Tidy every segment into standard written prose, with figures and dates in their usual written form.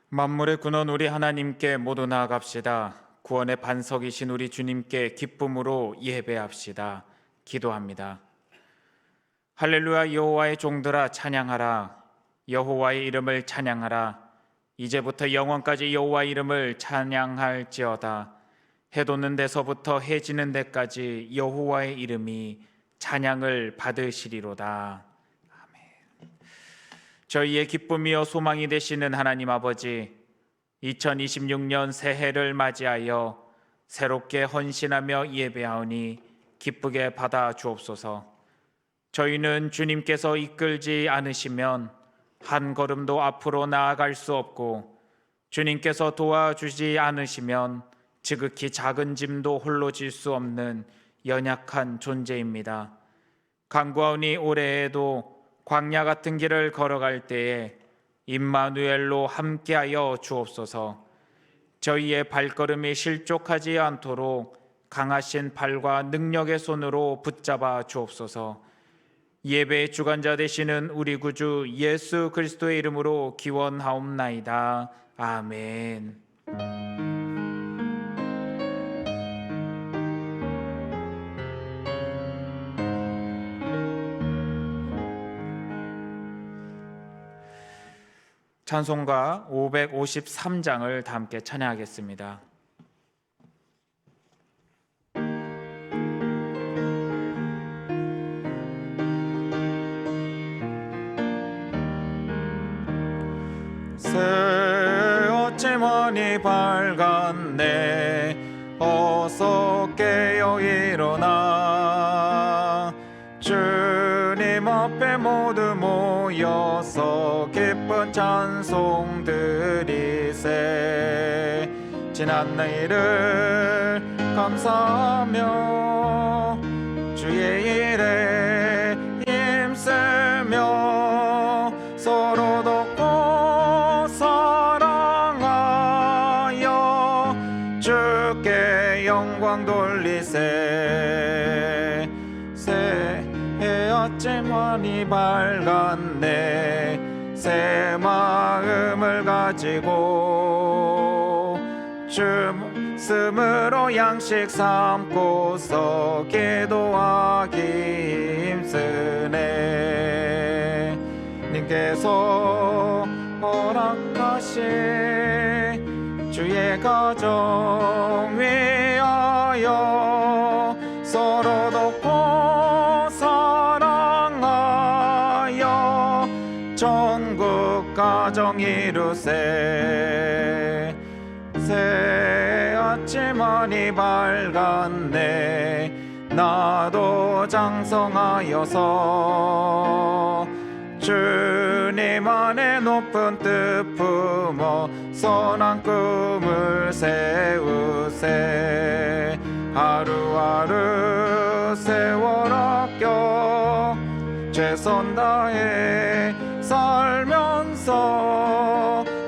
만물의 근원 우리 하나님께 모두 나아갑시다. 구원의 반석이신 우리 주님께 기쁨으로 예배합시다. 기도합니다. 할렐루야. 여호와의 종들아 찬양하라. 여호와의 이름을 찬양하라. 이제부터 영원까지 여호와의 이름을 찬양할지어다. 해 돋는 데서부터 해 지는 데까지 여호와의 이름이 찬양을 받으시리로다. 아멘. 저희의 기쁨이요 소망이 되시는 하나님 아버지, 2026년 새해를 맞이하여 새롭게 헌신하며 예배하오니 기쁘게 받아 주옵소서. 저희는 주님께서 이끌지 않으시면 한 걸음도 앞으로 나아갈 수 없고, 주님께서 도와주지 않으시면 지극히 작은 짐도 홀로 질 수 없는 연약한 존재입니다. 간구하오니 올해에도 광야 같은 길을 걸어갈 때에 임마누엘로 함께하여 주옵소서. 저희의 발걸음이 실족하지 않도록 강하신 팔과 능력의 손으로 붙잡아 주옵소서. 예배의 주관자 되시는 우리 구주 예수 그리스도의 이름으로 기원하옵나이다. 아멘. 찬송가 553장을 다 함께 찬양하겠습니다. 새어째 많이 밝았네. 어서 깨어 일어나. 주님 앞에 모두 모여서 기쁜 찬송 드리세. 지난 내일을 감사하며 주의 일에 힘쓰며 서로 돕고 사랑하여 주께 영광 돌리세. 새해아침 많이 밝았네. 새 마음을 가지고 춤으로 양식 삼고서 기도하기 힘쓰네. 님께서 허락하신 주의 가정 위하여 서로 돕고 사랑하여 전국 가정 이루세. 새 아침 많이 밝았네. 나도 장성하여서 주님 안에 높은 뜻 품어 선한 꿈을 세우세. 하루하루 세월 아껴 최선 다해 살면서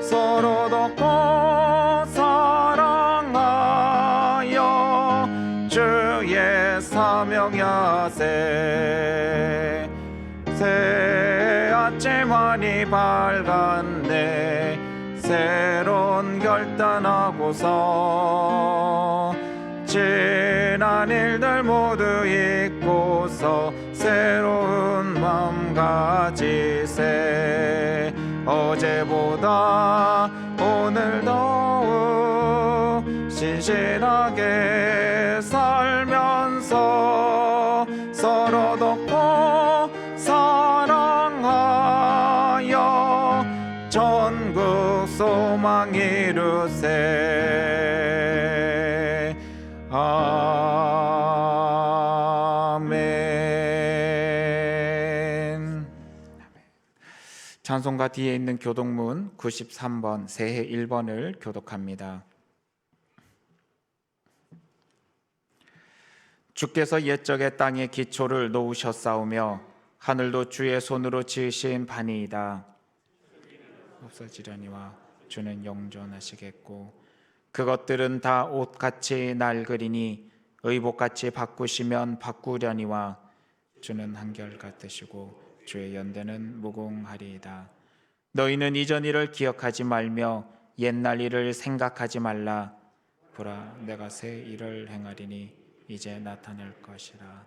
서로 돕고 사랑하여 주의 사명야세. 새 아침 많이 밝았네. 새로운 결단하고서 지난 일들 모두 잊고서 새로운 마음 가지세. 어제보다 오늘 더욱 신실하게 살면서 서로 돕고 사랑하여 전국 소망 이루세. 아멘. 찬송가 뒤에 있는 교독문 93번 새해 1번을 교독합니다. 주께서 옛적에 땅에 기초를 놓으셨사오며 하늘도 주의 손으로 지으신 반이이다. 없어지려니와 주는 영존하시겠고 그것들은 다 옷같이 낡으리니 의복같이 바꾸시면 바꾸려니와 주는 한결같으시고 주의 연대는 무궁하리이다. 너희는 이전 일을 기억하지 말며 옛날 일을 생각하지 말라. 보라, 내가 새 일을 행하리니 이제 나타낼 것이라.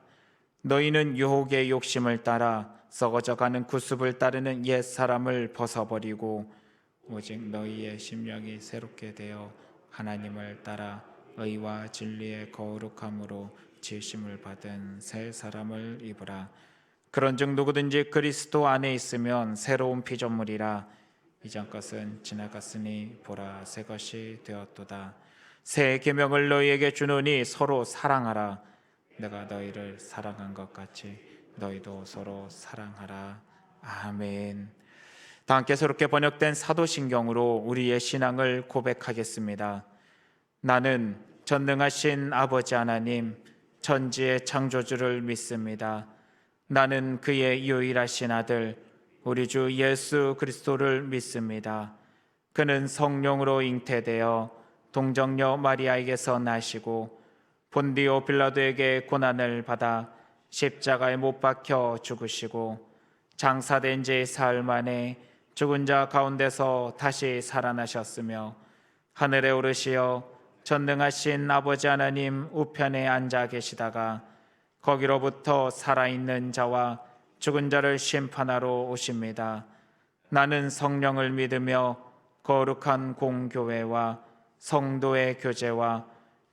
너희는 유혹의 욕심을 따라 썩어져가는 구습을 따르는 옛 사람을 벗어버리고 오직 너희의 심령이 새롭게 되어 하나님을 따라 의와 진리의 거룩함으로 지으심을 받은 새 사람을 입으라. 그런즉 누구든지 그리스도 안에 있으면 새로운 피조물이라. 이전 것은 지나갔으니 보라, 새 것이 되었도다. 새 계명을 너희에게 주노니 서로 사랑하라. 내가 너희를 사랑한 것 같이 너희도 서로 사랑하라. 아멘. 다 함께 새롭게 번역된 사도신경으로 우리의 신앙을 고백하겠습니다. 나는 전능하신 아버지 하나님, 천지의 창조주를 믿습니다. 나는 그의 유일하신 아들 우리 주 예수 그리스도를 믿습니다. 그는 성령으로 잉태되어 동정녀 마리아에게서 나시고 본디오 빌라도에게 고난을 받아 십자가에 못 박혀 죽으시고 장사된 지 사흘 만에 죽은 자 가운데서 다시 살아나셨으며 하늘에 오르시어 전능하신 아버지 하나님 우편에 앉아 계시다가 거기로부터 살아있는 자와 죽은 자를 심판하러 오십니다. 나는 성령을 믿으며 거룩한 공교회와 성도의 교제와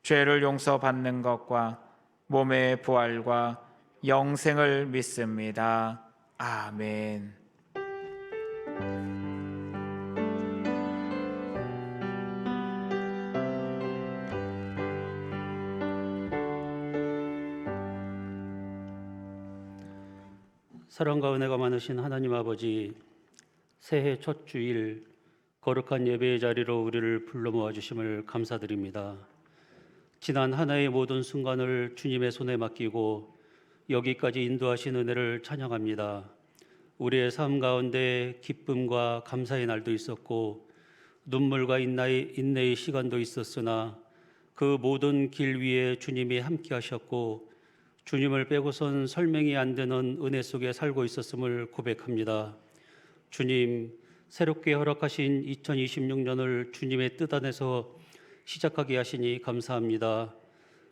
죄를 용서받는 것과 몸의 부활과 영생을 믿습니다. 아멘. 사랑과 은혜가 많으신 하나님 아버지, 새해 첫 주일 거룩한 예배의 자리로 우리를 불러 모아 주심을 감사드립니다. 지난 한 해의 모든 순간을 주님의 손에 맡기고 여기까지 인도하신 은혜를 찬양합니다. 우리의 삶 가운데 기쁨과 감사의 날도 있었고 눈물과 인내의 시간도 있었으나 그 모든 길 위에 주님이 함께 하셨고 주님을 빼고선 설명이 안 되는 은혜 속에 살고 있었음을 고백합니다. 주님, 새롭게 허락하신 2026년을 주님의 뜻 안에서 시작하게 하시니 감사합니다.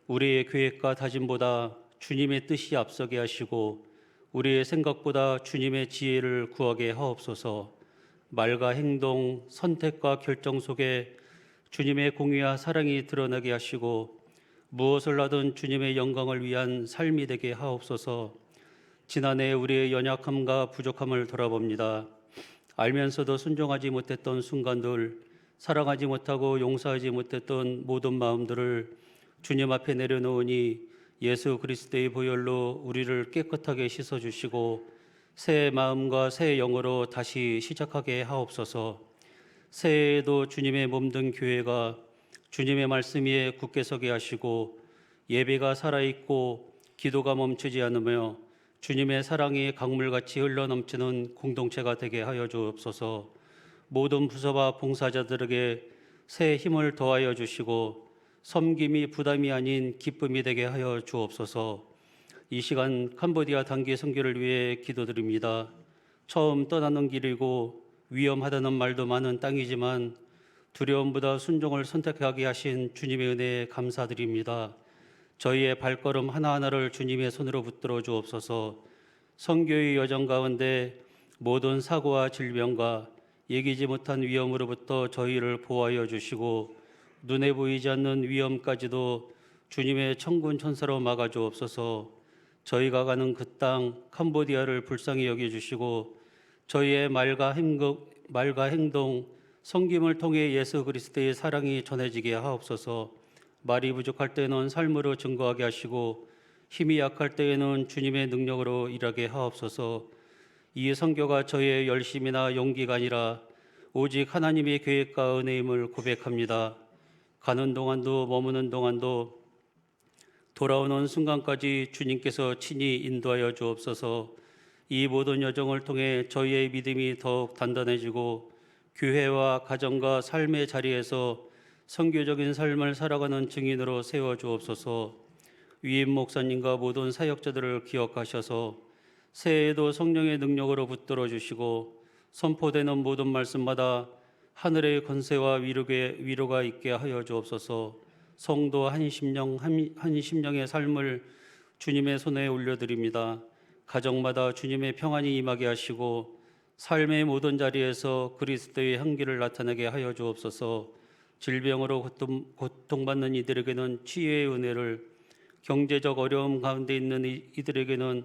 우리의 계획과 다짐보다 주님의 뜻이 앞서게 하시고 우리의 생각보다 주님의 지혜를 구하게 하옵소서. 말과 행동, 선택과 결정 속에 주님의 공의와 사랑이 드러나게 하시고 무엇을 하든 주님의 영광을 위한 삶이 되게 하옵소서. 지난해 우리의 연약함과 부족함을 돌아봅니다. 알면서도 순종하지 못했던 순간들, 사랑하지 못하고 용서하지 못했던 모든 마음들을 주님 앞에 내려놓으니 예수 그리스도의 보혈로 우리를 깨끗하게 씻어주시고 새 마음과 새 영으로 다시 시작하게 하옵소서. 새해에도 주님의 몸된 교회가 주님의 말씀 위에 굳게 서게 하시고 예배가 살아있고 기도가 멈추지 않으며 주님의 사랑이 강물같이 흘러넘치는 공동체가 되게 하여 주옵소서. 모든 부서와 봉사자들에게 새 힘을 더하여 주시고 섬김이 부담이 아닌 기쁨이 되게 하여 주옵소서. 이 시간 캄보디아 단기 선교를 위해 기도드립니다. 처음 떠나는 길이고 위험하다는 말도 많은 땅이지만 두려움보다 순종을 선택하게 하신 주님의 은혜에 감사드립니다. 저희의 발걸음 하나하나를 주님의 손으로 붙들어 주옵소서. 선교의 여정 가운데 모든 사고와 질병과 예기치 못한 위험으로부터 저희를 보호하여 주시고 눈에 보이지 않는 위험까지도 주님의 천군 천사로 막아 주옵소서. 저희가 가는 그 땅 캄보디아를 불쌍히 여겨 주시고 저희의 말과 행동, 섬김을 통해 예수 그리스도의 사랑이 전해지게 하옵소서. 말이 부족할 때는 삶으로 증거하게 하시고 힘이 약할 때에는 주님의 능력으로 일하게 하옵소서. 이 선교가 저희의 열심이나 용기가 아니라 오직 하나님의 계획과 은혜임을 고백합니다. 가는 동안도 머무는 동안도 돌아오는 순간까지 주님께서 친히 인도하여 주옵소서. 이 모든 여정을 통해 저희의 믿음이 더욱 단단해지고 교회와 가정과 삶의 자리에서 선교적인 삶을 살아가는 증인으로 세워 주옵소서. 위임 목사님과 모든 사역자들을 기억하셔서 새해에도 성령의 능력으로 붙들어 주시고 선포되는 모든 말씀마다 하늘의 권세와 위로가 있게 하여 주옵소서. 성도 한 심령의 삶을 주님의 손에 올려드립니다. 가정마다 주님의 평안이 임하게 하시고 삶의 모든 자리에서 그리스도의 향기를 나타내게 하여 주옵소서. 질병으로 고통받는 이들에게는 치유의 은혜를, 경제적 어려움 가운데 있는 이들에게는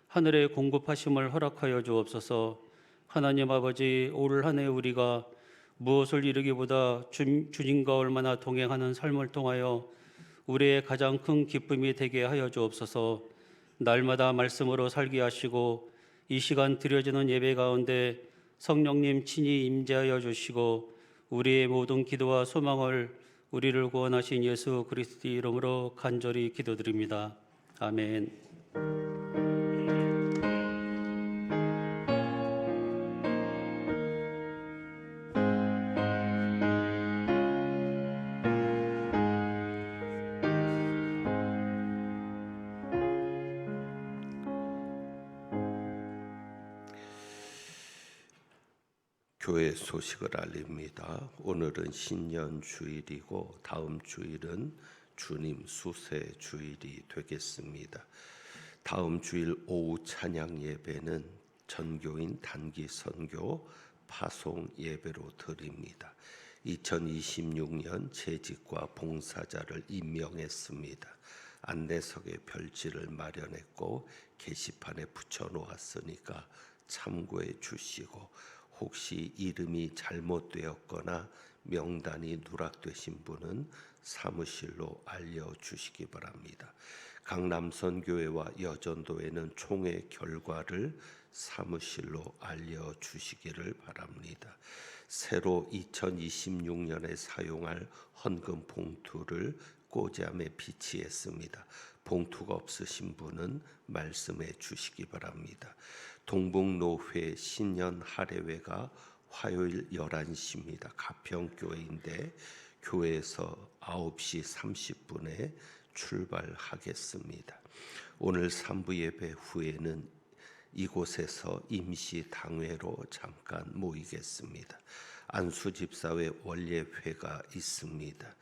하늘의 공급하심을 허락하여 주옵소서. 하나님 아버지, 올 한 해 우리가 무엇을 이루기보다 주님과 얼마나 동행하는 삶을 통하여 우리의 가장 큰 기쁨이 되게 하여 주옵소서. 날마다 말씀으로 살게 하시고 이 시간 드려지는 예배 가운데 성령님 친히 임재하여 주시고 우리의 모든 기도와 소망을 우리를 구원하신 예수 그리스도 이름으로 간절히 기도드립니다. 아멘. 교회 소식을 알립니다. 오늘은 신년 주일이고 다음 주일은 주님 수세 주일이 되겠습니다. 다음 주일 오후 찬양 예배는 전교인 단기 선교 파송 예배로 드립니다. 2026년 재직과 봉사자를 임명했습니다. 안내석에 별지를 마련했고 게시판에 붙여 놓았으니까 참고해 주시고, 혹시 이름이 잘못되었거나 명단이 누락되신 분은 사무실로 알려주시기 바랍니다. 강남선교회와 여전도회는 총회 결과를 사무실로 알려주시기를 바랍니다. 새로 2026년에 사용할 헌금 봉투를 꼬지암에 비치했습니다. 봉투가 없으신 분은 말씀해 주시기 바랍니다. 동북노회 신년 할애회가 화요일 11시입니다. 가평교회인데 교회에서 9시 30분에 출발하겠습니다. 오늘 3부 예배 후에는 이곳에서 임시 당회로 잠깐 모이겠습니다. 안수집사회 원례회가 있습니다.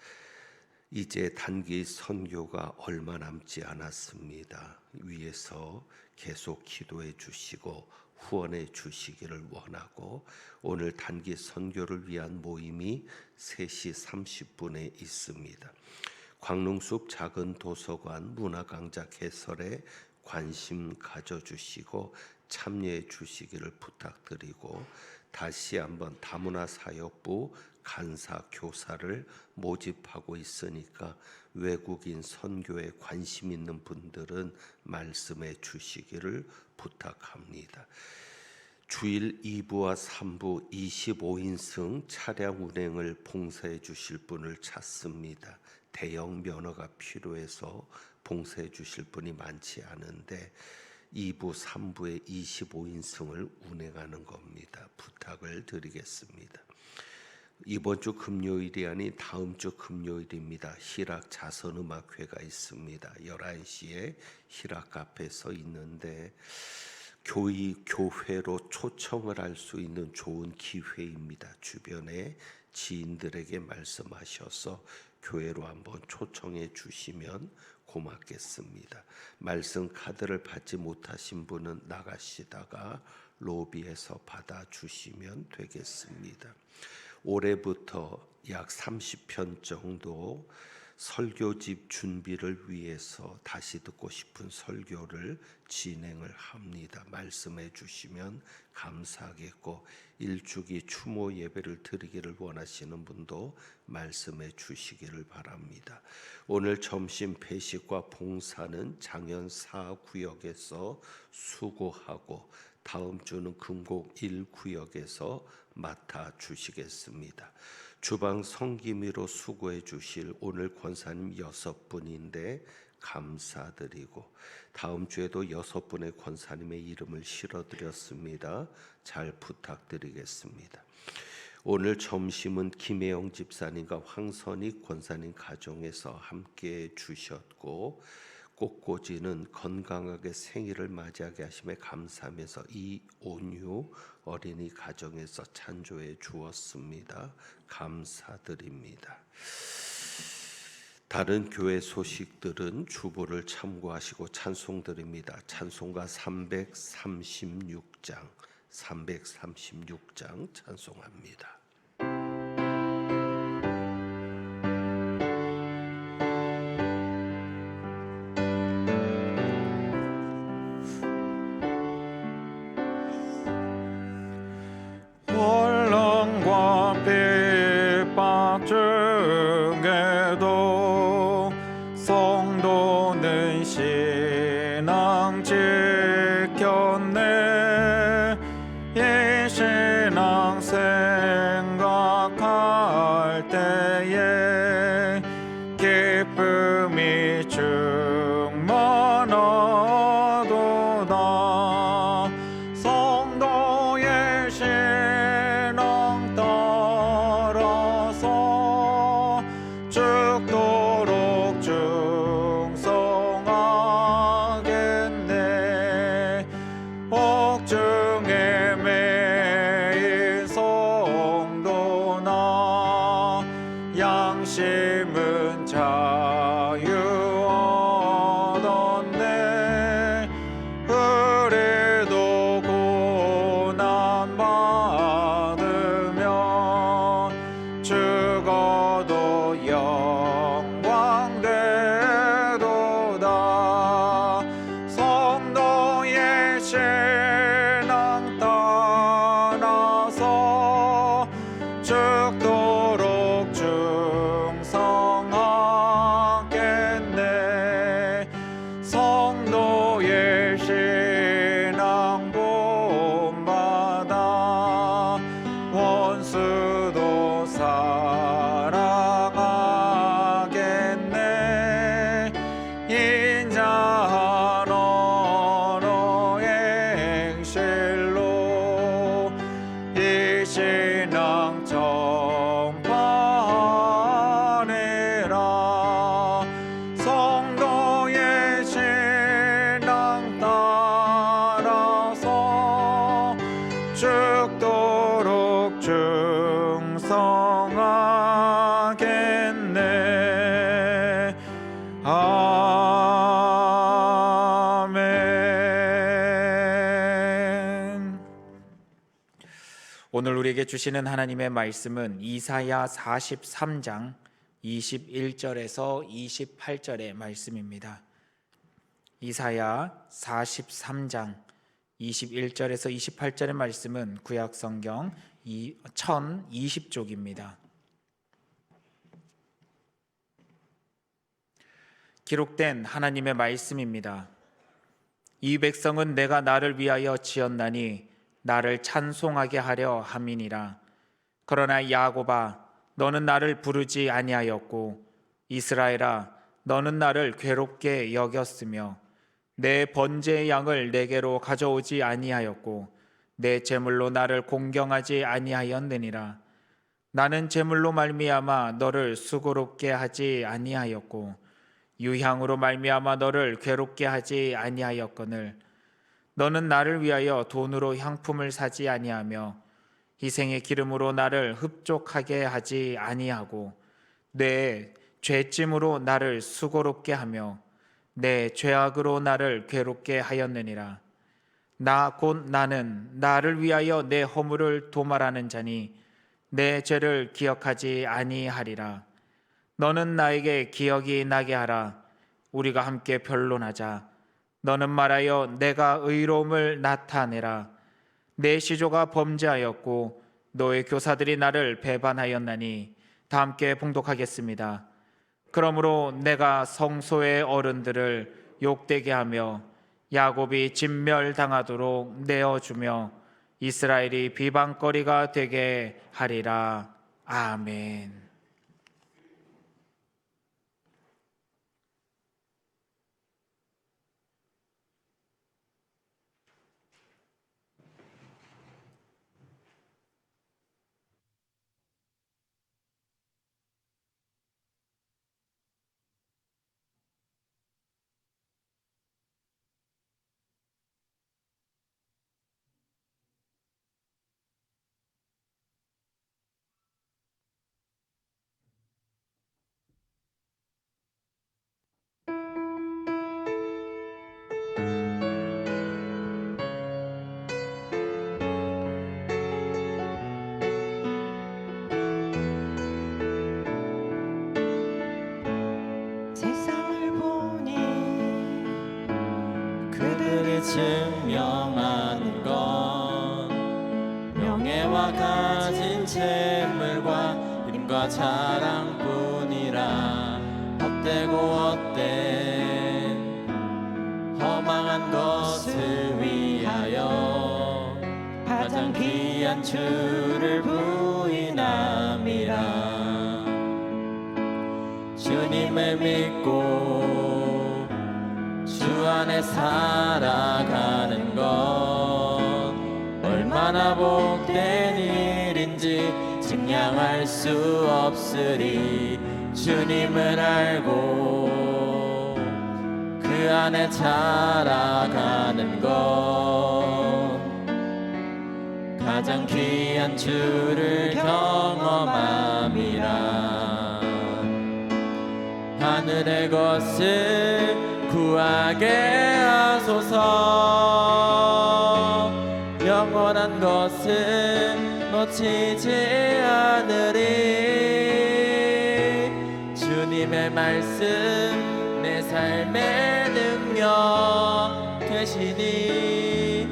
이제 단기 선교가 얼마 남지 않았습니다. 위에서 계속 기도해 주시고 후원해 주시기를 원하고, 오늘 단기 선교를 위한 모임이 3시 30분에 있습니다. 광릉숲 작은 도서관 문화강좌 개설에 관심 가져주시고 참여해 주시기를 부탁드리고, 다시 한번 다문화사역부 간사 교사를 모집하고 있으니까 외국인 선교에 관심 있는 분들은 말씀해 주시기를 부탁합니다. 주일 2부와 3부 25인승 차량 운행을 봉사해 주실 분을 찾습니다. 대형 면허가 필요해서 봉사해 주실 분이 많지 않은데 2부, 3부에 25인승을 운행하는 겁니다. 부탁을 드리겠습니다. 이번 주 금요일이 아닌 다음 주 금요일입니다. 희락 자선음악회가 있습니다. 11시에 희락 카페에서 있는데 교회로 초청을 할 수 있는 좋은 기회입니다. 주변에 지인들에게 말씀하셔서 교회로 한번 초청해 주시면 고맙겠습니다. 말씀 카드를 받지 못하신 분은 나가시다가 로비에서 받아주시면 되겠습니다. 올해부터 약 30편 정도 설교집 준비를 위해서 다시 듣고 싶은 설교를 진행을 합니다. 말씀해 주시면 감사하겠고, 일주기 추모 예배를 드리기를 원하시는 분도 말씀해 주시기를 바랍니다. 오늘 점심 배식과 봉사는 장현 4구역에서 수고하고 다음 주는 금곡 1구역에서 맡아 주시겠습니다. 주방 성기미로 수고해 주실 오늘 권사님 6분인데 감사드리고, 다음 주에도 6분의 권사님의 이름을 실어드렸습니다. 잘 부탁드리겠습니다. 오늘 점심은 김혜영 집사님과 황선익 권사님 가정에서 함께 주셨고, 꽃꽂이는 건강하게 생일을 맞이하게 하심에 감사하면서 이 온유 어린이 가정에서 찬조해 주었습니다. 감사드립니다. 다른 교회 소식들은 주보를 참고하시고 찬송드립니다. 찬송가 336장 찬송합니다. 원망과 핍박 중에도 성도는 신앙 지켰네. 이 신앙 생각할 때에 기쁨이 충만하도다. 성도의 신앙 따라서 죽도록 충성하겠네. 옥중에 매인 성도나 양심은 자유하던데 우리도 고난 받으며 죽어도 영광 되도다. 성도의 신앙 따라서 죽도록 충성하겠네. 성도의 신앙 본받아 원수도 사랑하겠네. 인자한 언어의 행실로 이 신앙 전파하리라. 성도의 신앙 따라서 죽도록 충성하겠네. 아멘. 오늘 우리에게 주시는 하나님의 말씀은 이사야 43장 21절에서 28절의 말씀입니다. 이사야 43장 21절에서 28절의 말씀은 구약성경 1020쪽입니다. 기록된 하나님의 말씀입니다. 이 백성은 내가 나를 위하여 지었나니 나를 찬송하게 하려 함이니라. 그러나 야곱아, 너는 나를 부르지 아니하였고 이스라엘아, 너는 나를 괴롭게 여겼으며 내 번제의 양을 내게로 가져오지 아니하였고 내 제물로 나를 공경하지 아니하였느니라. 나는 제물로 말미암아 너를 수고롭게 하지 아니하였고 유향으로 말미암아 너를 괴롭게 하지 아니하였거늘 너는 나를 위하여 돈으로 향품을 사지 아니하며 희생의 기름으로 나를 흡족하게 하지 아니하고 내 죄짐으로 나를 수고롭게 하며 내 죄악으로 나를 괴롭게 하였느니라. 나 곧 나는 나를 위하여 내 허물을 도말하는 자니 내 죄를 기억하지 아니하리라. 너는 나에게 기억이 나게 하라. 우리가 함께 변론하자. 너는 말하여 내가 의로움을 나타내라. 내 시조가 범죄하였고 너의 교사들이 나를 배반하였나니 다 함께 봉독하겠습니다. 그러므로 내가 성소의 어른들을 욕되게 하며 야곱이 진멸당하도록 내어주며 이스라엘이 비방거리가 되게 하리라. 아멘. 증명하는 건 명예와 가진 재물과 힘과 자랑뿐이라. 헛되고 헛된 허망한 것을 위하여 가장 귀한 주를 부인함이라. 주님을 믿고 주 안에 살아가는 건 얼마나 복된 일인지 증량할 수 없으리. 주님을 알고 그 안에 살아가는 건 가장 귀한 주를 경험함이라. 하늘의 것을 구하게 하소서. 영원한 것을 놓치지 않으리. 주님의 말씀 내 삶의 능력 되시니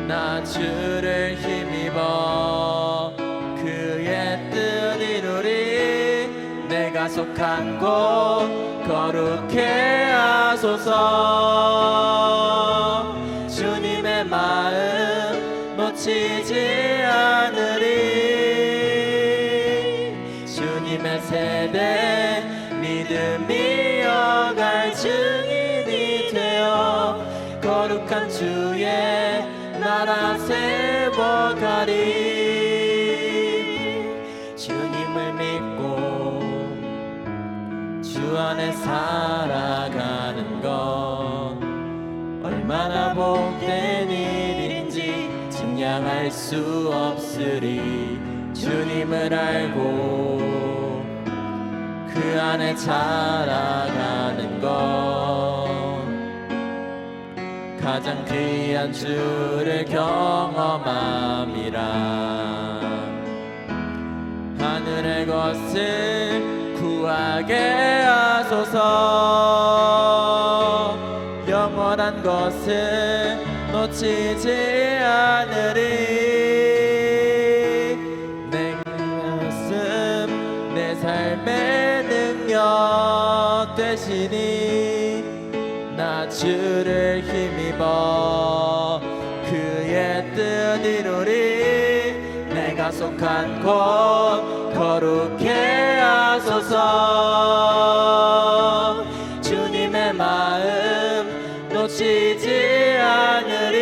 나 주를 힘입어 그의 뜻 이루리. 내가 속한 곳 거룩해 하소서. 주님의 마음 놓치지 않으리. 주님의 세대 믿음이 이어갈 증인이 되어 거룩한 주의 나라 세워가리. 주님을 믿고 주 안에 살아가는 건 얼마나 복된 일인지 증량할 수 없으리. 주님을 알고 그 안에 살아가는 건 가장 귀한 주를 경험함이라. 하늘의 것을 구하게 하소서. 영원한 것을 놓치지 않으리. 내 말씀 내 삶의 능력 되시니 나 주를 힘입어 그의 뜻 이루리. 내가 속한 곳 거룩해 하소서. 주님의 마음 놓치지 않으리.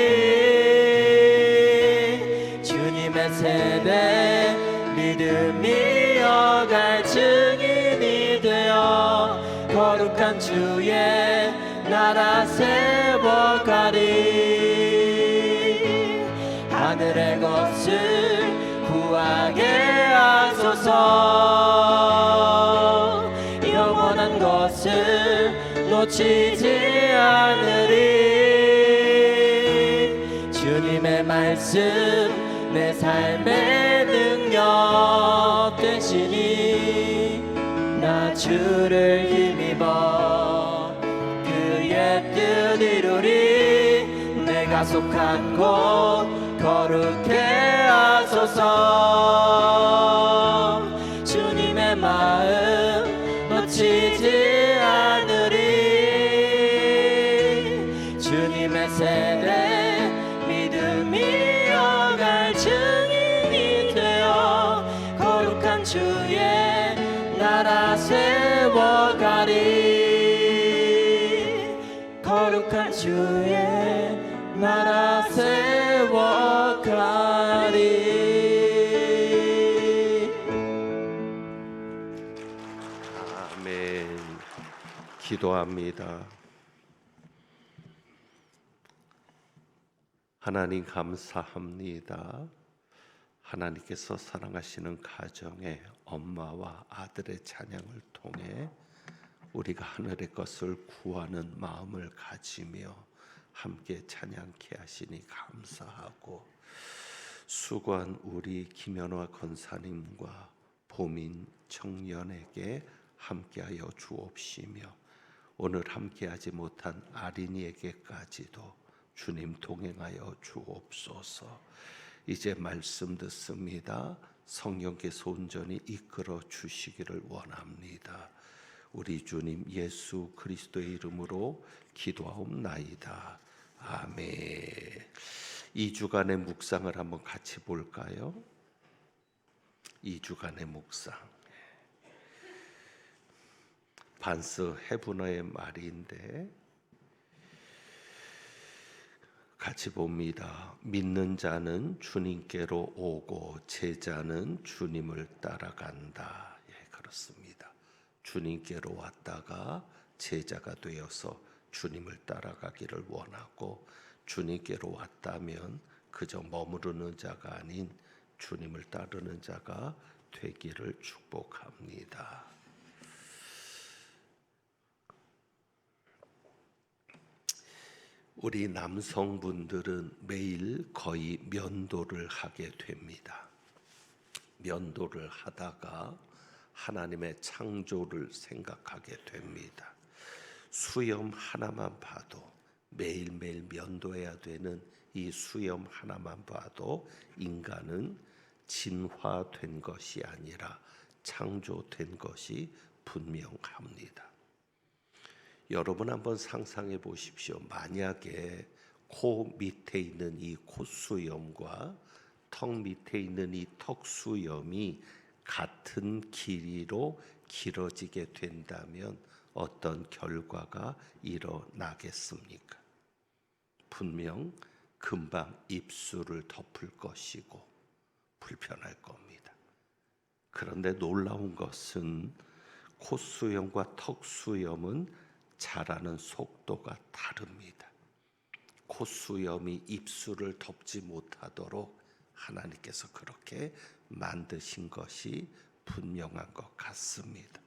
주님의 세대 믿음이 이어갈 증인이 되어 거룩한 주의 나라 세워가리. 하늘의 것을 구하게 하소서. 영원한 것을 놓치지 않으리. 주님의 말씀 내 삶의 능력 되시니 나 주를 힘입어 그의 뜻 이루리. 내가 속한 곳 거룩해 하소서. 주님의 마음 놓치지 않으리. 주님의 세대 믿음이 이어갈 증인이 되어 거룩한 주의 나라 세워가리. 거룩한 주의 나라 세워가리. 아멘. 기도합니다. 하나님 감사합니다. 하나님께서 사랑하시는 가정의 엄마와 아들의 찬양을 통해 우리가 하늘의 것을 구하는 마음을 가지며 함께 찬양케 하시니 감사하고, 수고한 우리 김연화 권사님과 보민 청년에게 함께하여 주옵시며 오늘 함께하지 못한 아린이에게까지도 주님 동행하여 주옵소서. 이제 말씀 듣습니다. 성령께서 온전히 이끌어 주시기를 원합니다. 우리 주님 예수 그리스도의 이름으로 기도하옵나이다. 아멘. 2주간의 묵상을 한번 같이 볼까요? 2주간의 묵상. 반스 헤브너의 말인데 같이 봅니다. 믿는 자는 주님께로 오고 제자는 주님을 따라간다. 예, 그렇습니다. 주님께로 왔다가 제자가 되어서 주님을 따라가기를 원하고, 주님께로 왔다면 그저 머무르는 자가 아닌 주님을 따르는 자가 되기를 축복합니다. 우리 남성분들은 매일 거의 면도를 하게 됩니다. 면도를 하다가 하나님의 창조를 생각하게 됩니다. 수염 하나만 봐도, 매일매일 면도해야 되는 이 수염 하나만 봐도 인간은 진화된 것이 아니라 창조된 것이 분명합니다. 여러분 한번 상상해 보십시오. 만약에 코 밑에 있는 이 콧수염과 턱 밑에 있는 이 턱수염이 같은 길이로 길어지게 된다면 어떤 결과가 일어나겠습니까? 분명 금방 입술을 덮을 것이고 불편할 겁니다. 그런데 놀라운 것은 콧수염과 턱수염은 자라는 속도가 다릅니다. 콧수염이 입술을 덮지 못하도록 하나님께서 그렇게 만드신 것이 분명한 것 같습니다.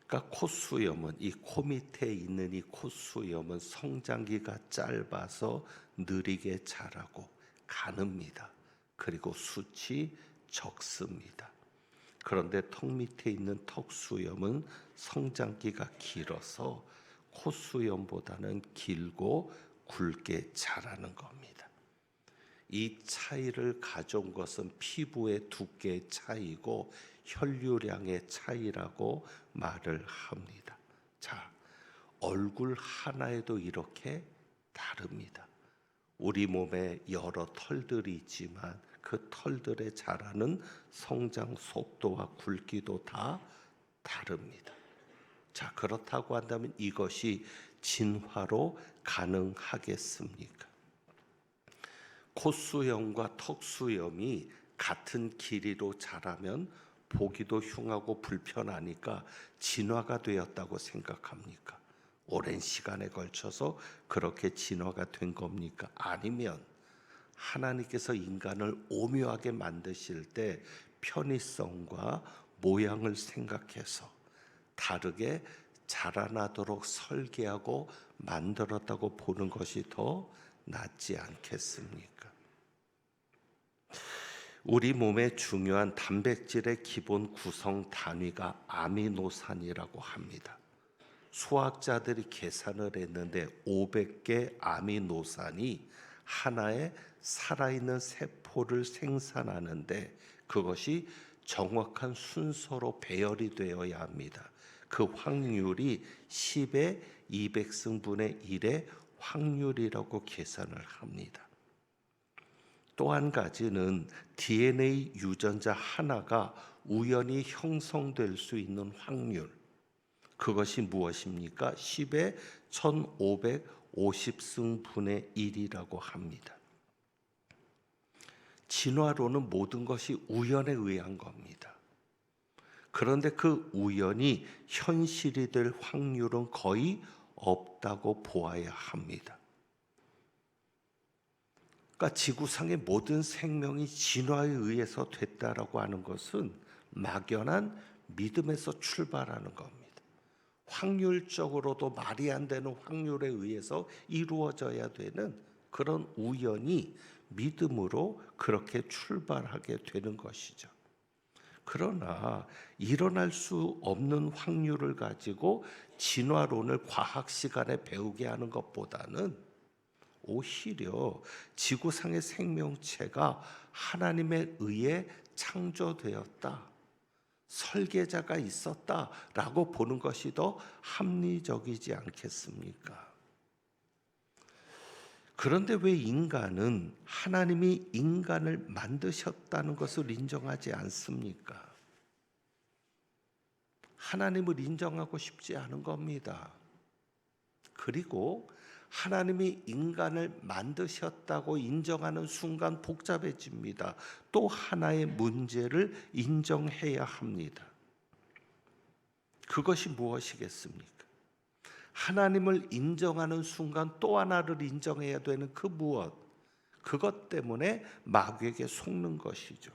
그러니까 콧수염은, 이 코 밑에 있는 이 콧수염은 성장기가 짧아서 느리게 자라고 가늡니다. 그리고 숱이 적습니다. 그런데 턱 밑에 있는 턱수염은 성장기가 길어서 콧수염보다는 길고 굵게 자라는 겁니다. 이 차이를 가져온 것은 피부의 두께의 차이고 혈류량의 차이라고 말을 합니다. 자, 얼굴 하나에도 이렇게 다릅니다. 우리 몸에 여러 털들이 있지만 그 털들에 자라는 성장 속도와 굵기도 다 다릅니다. 자, 그렇다고 한다면 이것이 진화로 가능하겠습니까? 콧수염과 턱수염이 같은 길이로 자라면 보기도 흉하고 불편하니까 진화가 되었다고 생각합니까? 오랜 시간에 걸쳐서 그렇게 진화가 된 겁니까? 아니면 하나님께서 인간을 오묘하게 만드실 때 편의성과 모양을 생각해서 다르게 자라나도록 설계하고 만들었다고 보는 것이 더 낫지 않겠습니까? 우리 몸의 중요한 단백질의 기본 구성 단위가 아미노산이라고 합니다. 수학자들이 계산을 했는데 500개 아미노산이 하나의 살아있는 세포를 생산하는데 그것이 정확한 순서로 배열이 되어야 합니다. 그 확률이 10의 200승분의 1의 확률이라고 계산을 합니다. 또 한 가지는 DNA 유전자 하나가 우연히 형성될 수 있는 확률. 그것이 무엇입니까? 10의 1550승분의 1이라고 합니다. 진화론은 모든 것이 우연에 의한 겁니다. 그런데 그 우연이 현실이 될 확률은 거의 없다고 보아야 합니다. 그러니까 지구상의 모든 생명이 진화에 의해서 됐다라고 하는 것은 막연한 믿음에서 출발하는 겁니다. 확률적으로도 말이 안 되는 확률에 의해서 이루어져야 되는 그런 우연이 믿음으로 그렇게 출발하게 되는 것이죠. 그러나 일어날 수 없는 확률을 가지고 진화론을 과학 시간에 배우게 하는 것보다는 오히려 지구상의 생명체가 하나님에 의해 창조되었다, 설계자가 있었다라고 보는 것이 더 합리적이지 않겠습니까? 그런데 왜 인간은 하나님이 인간을 만드셨다는 것을 인정하지 않습니까? 하나님을 인정하고 싶지 않은 겁니다. 그리고 하나님이 인간을 만드셨다고 인정하는 순간 복잡해집니다. 또 하나의 문제를 인정해야 합니다. 그것이 무엇이겠습니까? 하나님을 인정하는 순간 또 하나를 인정해야 되는 그 무엇, 그것 때문에 마귀에게 속는 것이죠.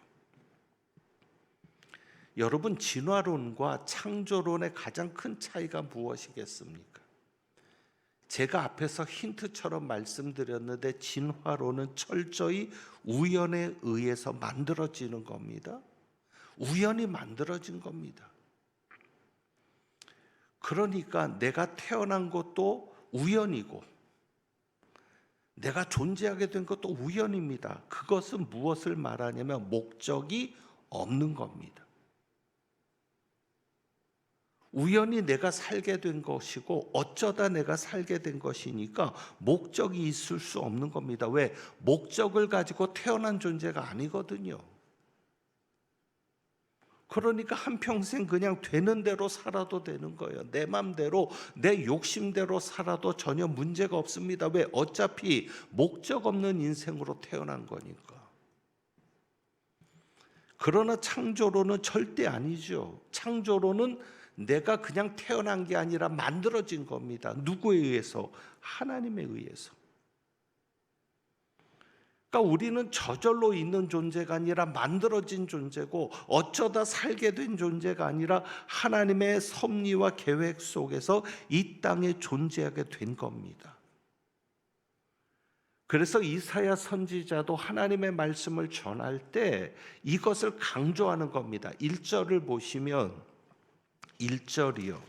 여러분, 진화론과 창조론의 가장 큰 차이가 무엇이겠습니까? 제가 앞에서 힌트처럼 말씀드렸는데 진화론은 철저히 우연에 의해서 만들어지는 겁니다. 우연히 만들어진 겁니다. 그러니까 내가 태어난 것도 우연이고 내가 존재하게 된 것도 우연입니다. 그것은 무엇을 말하냐면 목적이 없는 겁니다. 우연히 내가 살게 된 것이고 어쩌다 내가 살게 된 것이니까 목적이 있을 수 없는 겁니다. 왜? 목적을 가지고 태어난 존재가 아니거든요. 그러니까 한평생 그냥 되는 대로 살아도 되는 거예요. 내 맘대로 내 욕심대로 살아도 전혀 문제가 없습니다. 왜? 어차피 목적 없는 인생으로 태어난 거니까. 그러나 창조론은 절대 아니죠. 창조론은 내가 그냥 태어난 게 아니라 만들어진 겁니다. 누구에 의해서? 하나님에 의해서. 그러니까 우리는 저절로 있는 존재가 아니라 만들어진 존재고 어쩌다 살게 된 존재가 아니라 하나님의 섭리와 계획 속에서 이 땅에 존재하게 된 겁니다. 그래서 이사야 선지자도 하나님의 말씀을 전할 때 이것을 강조하는 겁니다. 1절을 보시면 1절이요.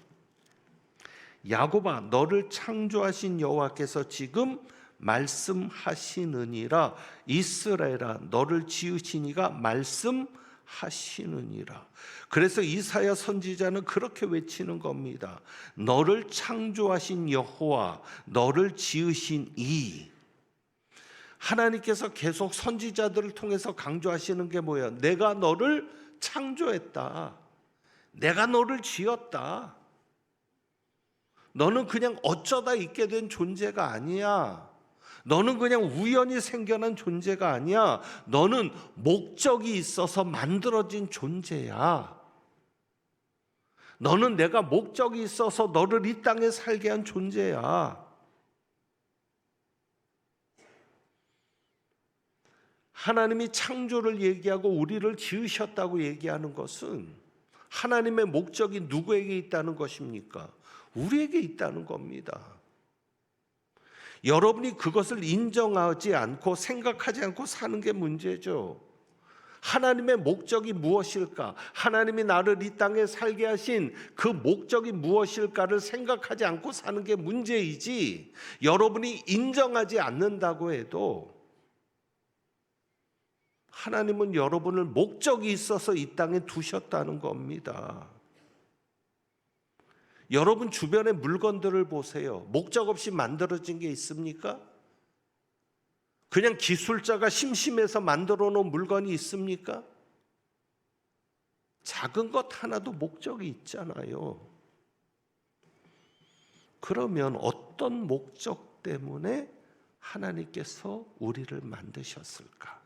야곱아, 너를 창조하신 여호와께서 지금 말씀하시느니라. 이스라엘아, 너를 지으신 이가 말씀하시느니라. 그래서 이사야 선지자는 그렇게 외치는 겁니다. 너를 창조하신 여호와, 너를 지으신 이. 하나님께서 계속 선지자들을 통해서 강조하시는 게 뭐예요? 내가 너를 창조했다. 내가 너를 지었다. 너는 그냥 어쩌다 있게 된 존재가 아니야. 너는 그냥 우연히 생겨난 존재가 아니야. 너는 목적이 있어서 만들어진 존재야. 너는 내가 목적이 있어서 너를 이 땅에 살게 한 존재야. 하나님이 창조를 얘기하고 우리를 지으셨다고 얘기하는 것은 하나님의 목적이 누구에게 있다는 것입니까? 우리에게 있다는 겁니다. 여러분이 그것을 인정하지 않고 생각하지 않고 사는 게 문제죠. 하나님의 목적이 무엇일까? 하나님이 나를 이 땅에 살게 하신 그 목적이 무엇일까를 생각하지 않고 사는 게 문제이지, 여러분이 인정하지 않는다고 해도 하나님은 여러분을 목적이 있어서 이 땅에 두셨다는 겁니다. 여러분 주변의 물건들을 보세요. 목적 없이 만들어진 게 있습니까? 그냥 기술자가 심심해서 만들어 놓은 물건이 있습니까? 작은 것 하나도 목적이 있잖아요. 그러면 어떤 목적 때문에 하나님께서 우리를 만드셨을까?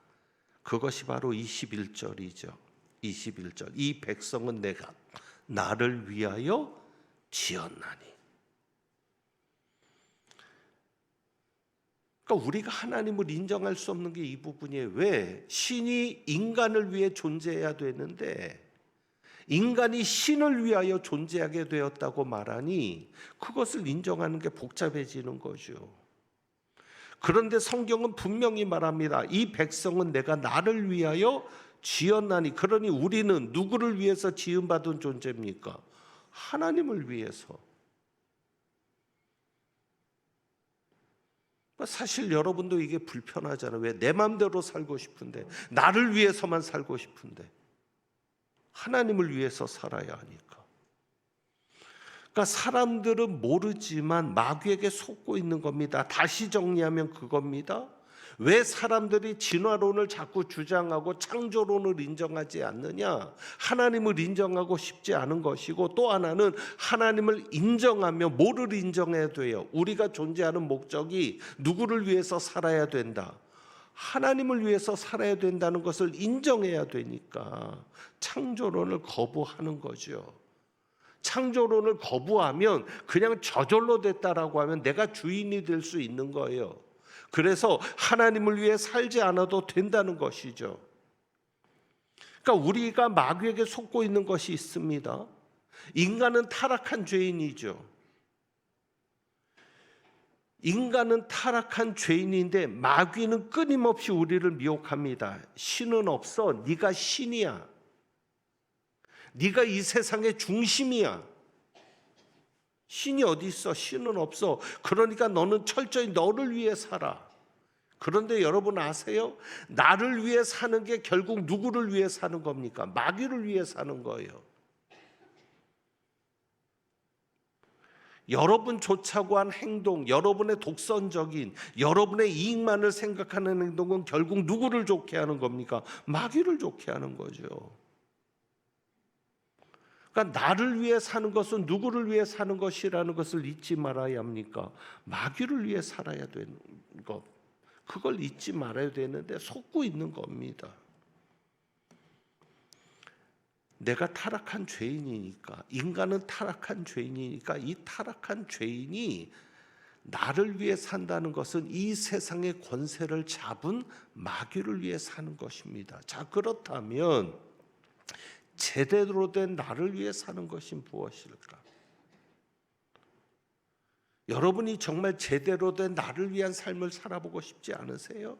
그것이 바로 21절이죠. 21절. 이 백성은 내가 나를 위하여 지었나니. 그러니까 우리가 하나님을 인정할 수 없는 게 이 부분이에요. 왜? 신이 인간을 위해 존재해야 되는데 인간이 신을 위하여 존재하게 되었다고 말하니 그것을 인정하는 게 복잡해지는 거죠. 그런데 성경은 분명히 말합니다. 이 백성은 내가 나를 위하여 지었나니. 그러니 우리는 누구를 위해서 지음받은 존재입니까? 하나님을 위해서. 사실 여러분도 이게 불편하잖아요. 왜? 내 마음대로 살고 싶은데, 나를 위해서만 살고 싶은데 하나님을 위해서 살아야 하니까. 그러니까 사람들은 모르지만 마귀에게 속고 있는 겁니다. 다시 정리하면 그겁니다. 왜 사람들이 진화론을 자꾸 주장하고 창조론을 인정하지 않느냐? 하나님을 인정하고 싶지 않은 것이고, 또 하나는 하나님을 인정하며 뭐를 인정해야 돼요? 우리가 존재하는 목적이 누구를 위해서 살아야 된다? 하나님을 위해서 살아야 된다는 것을 인정해야 되니까 창조론을 거부하는 거죠. 창조론을 거부하면 그냥 저절로 됐다라고 하면 내가 주인이 될 수 있는 거예요. 그래서 하나님을 위해 살지 않아도 된다는 것이죠. 그러니까 우리가 마귀에게 속고 있는 것이 있습니다. 인간은 타락한 죄인이죠. 인간은 타락한 죄인인데 마귀는 끊임없이 우리를 미혹합니다. 신은 없어. 네가 신이야. 네가 이 세상의 중심이야. 신이 어디 있어? 신은 없어. 그러니까 너는 철저히 너를 위해 살아. 그런데 여러분 아세요? 나를 위해 사는 게 결국 누구를 위해 사는 겁니까? 마귀를 위해 사는 거예요. 여러분 좋자고 한 행동, 여러분의 독선적인, 여러분의 이익만을 생각하는 행동은 결국 누구를 좋게 하는 겁니까? 마귀를 좋게 하는 거죠. 그러니까 나를 위해 사는 것은 누구를 위해 사는 것이라는 것을 잊지 말아야 합니까? 마귀를 위해 살아야 되는 것. 그걸 잊지 말아야 되는데 속고 있는 겁니다. 내가 타락한 죄인이니까, 인간은 타락한 죄인이니까 이 타락한 죄인이 나를 위해 산다는 것은 이 세상의 권세를 잡은 마귀를 위해 사는 것입니다. 자, 그렇다면 제대로 된 나를 위해 사는 것이 무엇일까? 여러분이 정말 제대로 된 나를 위한 삶을 살아보고 싶지 않으세요?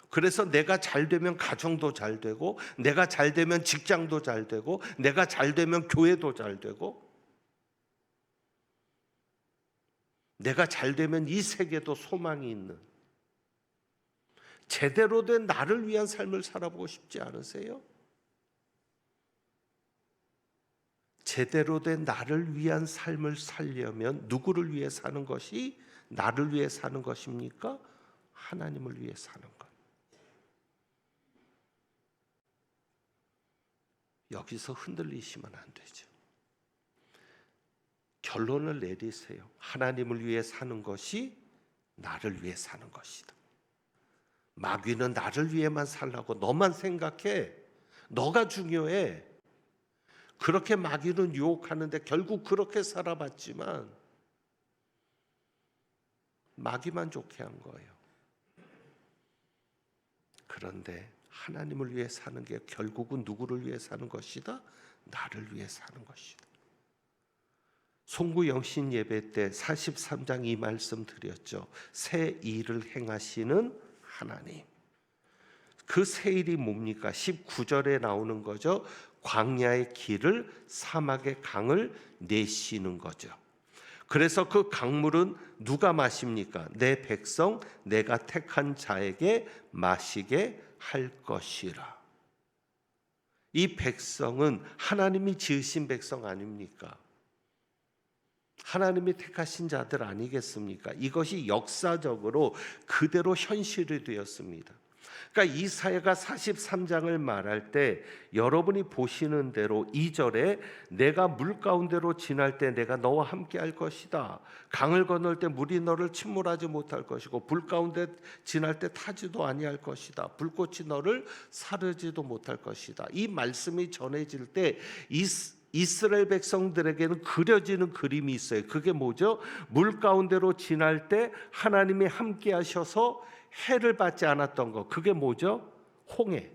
그래서 내가 잘 되면 가정도 잘 되고, 내가 잘 되면 직장도 잘 되고, 내가 잘 되면 교회도 잘 되고, 내가 잘 되면 이 세계도 소망이 있는 제대로 된 나를 위한 삶을 살아보고 싶지 않으세요? 제대로 된 나를 위한 삶을 살려면 누구를 위해 사는 것이 나를 위해 사는 것입니까? 하나님을 위해 사는 것. 여기서 흔들리시면 안 되죠. 결론을 내리세요. 하나님을 위해 사는 것이 나를 위해 사는 것이다. 마귀는 나를 위해만 살라고, 너만 생각해, 너가 중요해. 그렇게 마귀는 유혹하는데 결국 그렇게 살아봤지만 마귀만 좋게 한 거예요. 그런데 하나님을 위해 사는 게 결국은 누구를 위해 사는 것이다? 나를 위해 사는 것이다. 송구 영신 예배 때 43장 이 말씀 드렸죠. 새 일을 행하시는 하나님. 그 새 일이 뭡니까? 19절에 나오는 거죠. 광야의 길을, 사막의 강을 내시는 거죠. 그래서 그 강물은 누가 마십니까? 내 백성, 내가 택한 자에게 마시게 할 것이라. 이 백성은 하나님이 지으신 백성 아닙니까? 하나님이 택하신 자들 아니겠습니까? 이것이 역사적으로 그대로 현실이 되었습니다. 그러니까 이사야가 43장을 말할 때 여러분이 보시는 대로 2절에 내가 물 가운데로 지날 때 내가 너와 함께 할 것이다. 강을 건널 때 물이 너를 침몰하지 못할 것이고 불 가운데 지날 때 타지도 아니할 것이다. 불꽃이 너를 사르지도 못할 것이다. 이 말씀이 전해질 때 이스라엘 백성들에게는 그려지는 그림이 있어요. 그게 뭐죠? 물 가운데로 지날 때 하나님이 함께 하셔서 해를 받지 않았던 것. 그게 뭐죠? 홍해.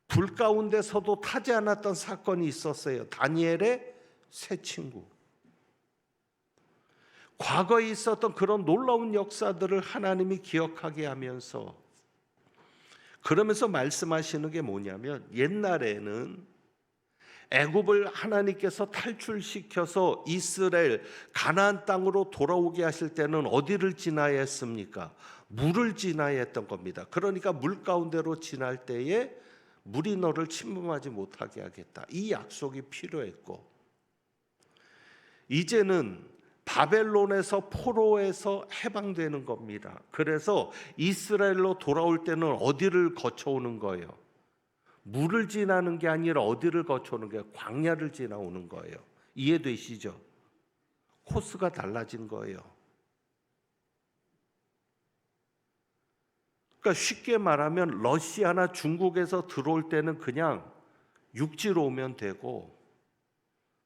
불 가운데서도 타지 않았던 사건이 있었어요. 다니엘의 새 친구. 과거에 있었던 그런 놀라운 역사들을 하나님이 기억하게 하면서, 그러면서 말씀하시는 게 뭐냐면, 옛날에는 애굽을 하나님께서 탈출시켜서 이스라엘 가나안 땅으로 돌아오게 하실 때는 어디를 지나야 했습니까? 물을 지나야 했던 겁니다. 그러니까 물 가운데로 지날 때에 물이 너를 침범하지 못하게 하겠다. 이 약속이 필요했고, 이제는 바벨론에서 포로에서 해방되는 겁니다. 그래서 이스라엘로 돌아올 때는 어디를 거쳐오는 거예요? 물을 지나는 게 아니라 어디를 거쳐오는 거예요? 광야를 지나오는 거예요. 이해되시죠? 코스가 달라진 거예요. 그러니까 쉽게 말하면 러시아나 중국에서 들어올 때는 그냥 육지로 오면 되고,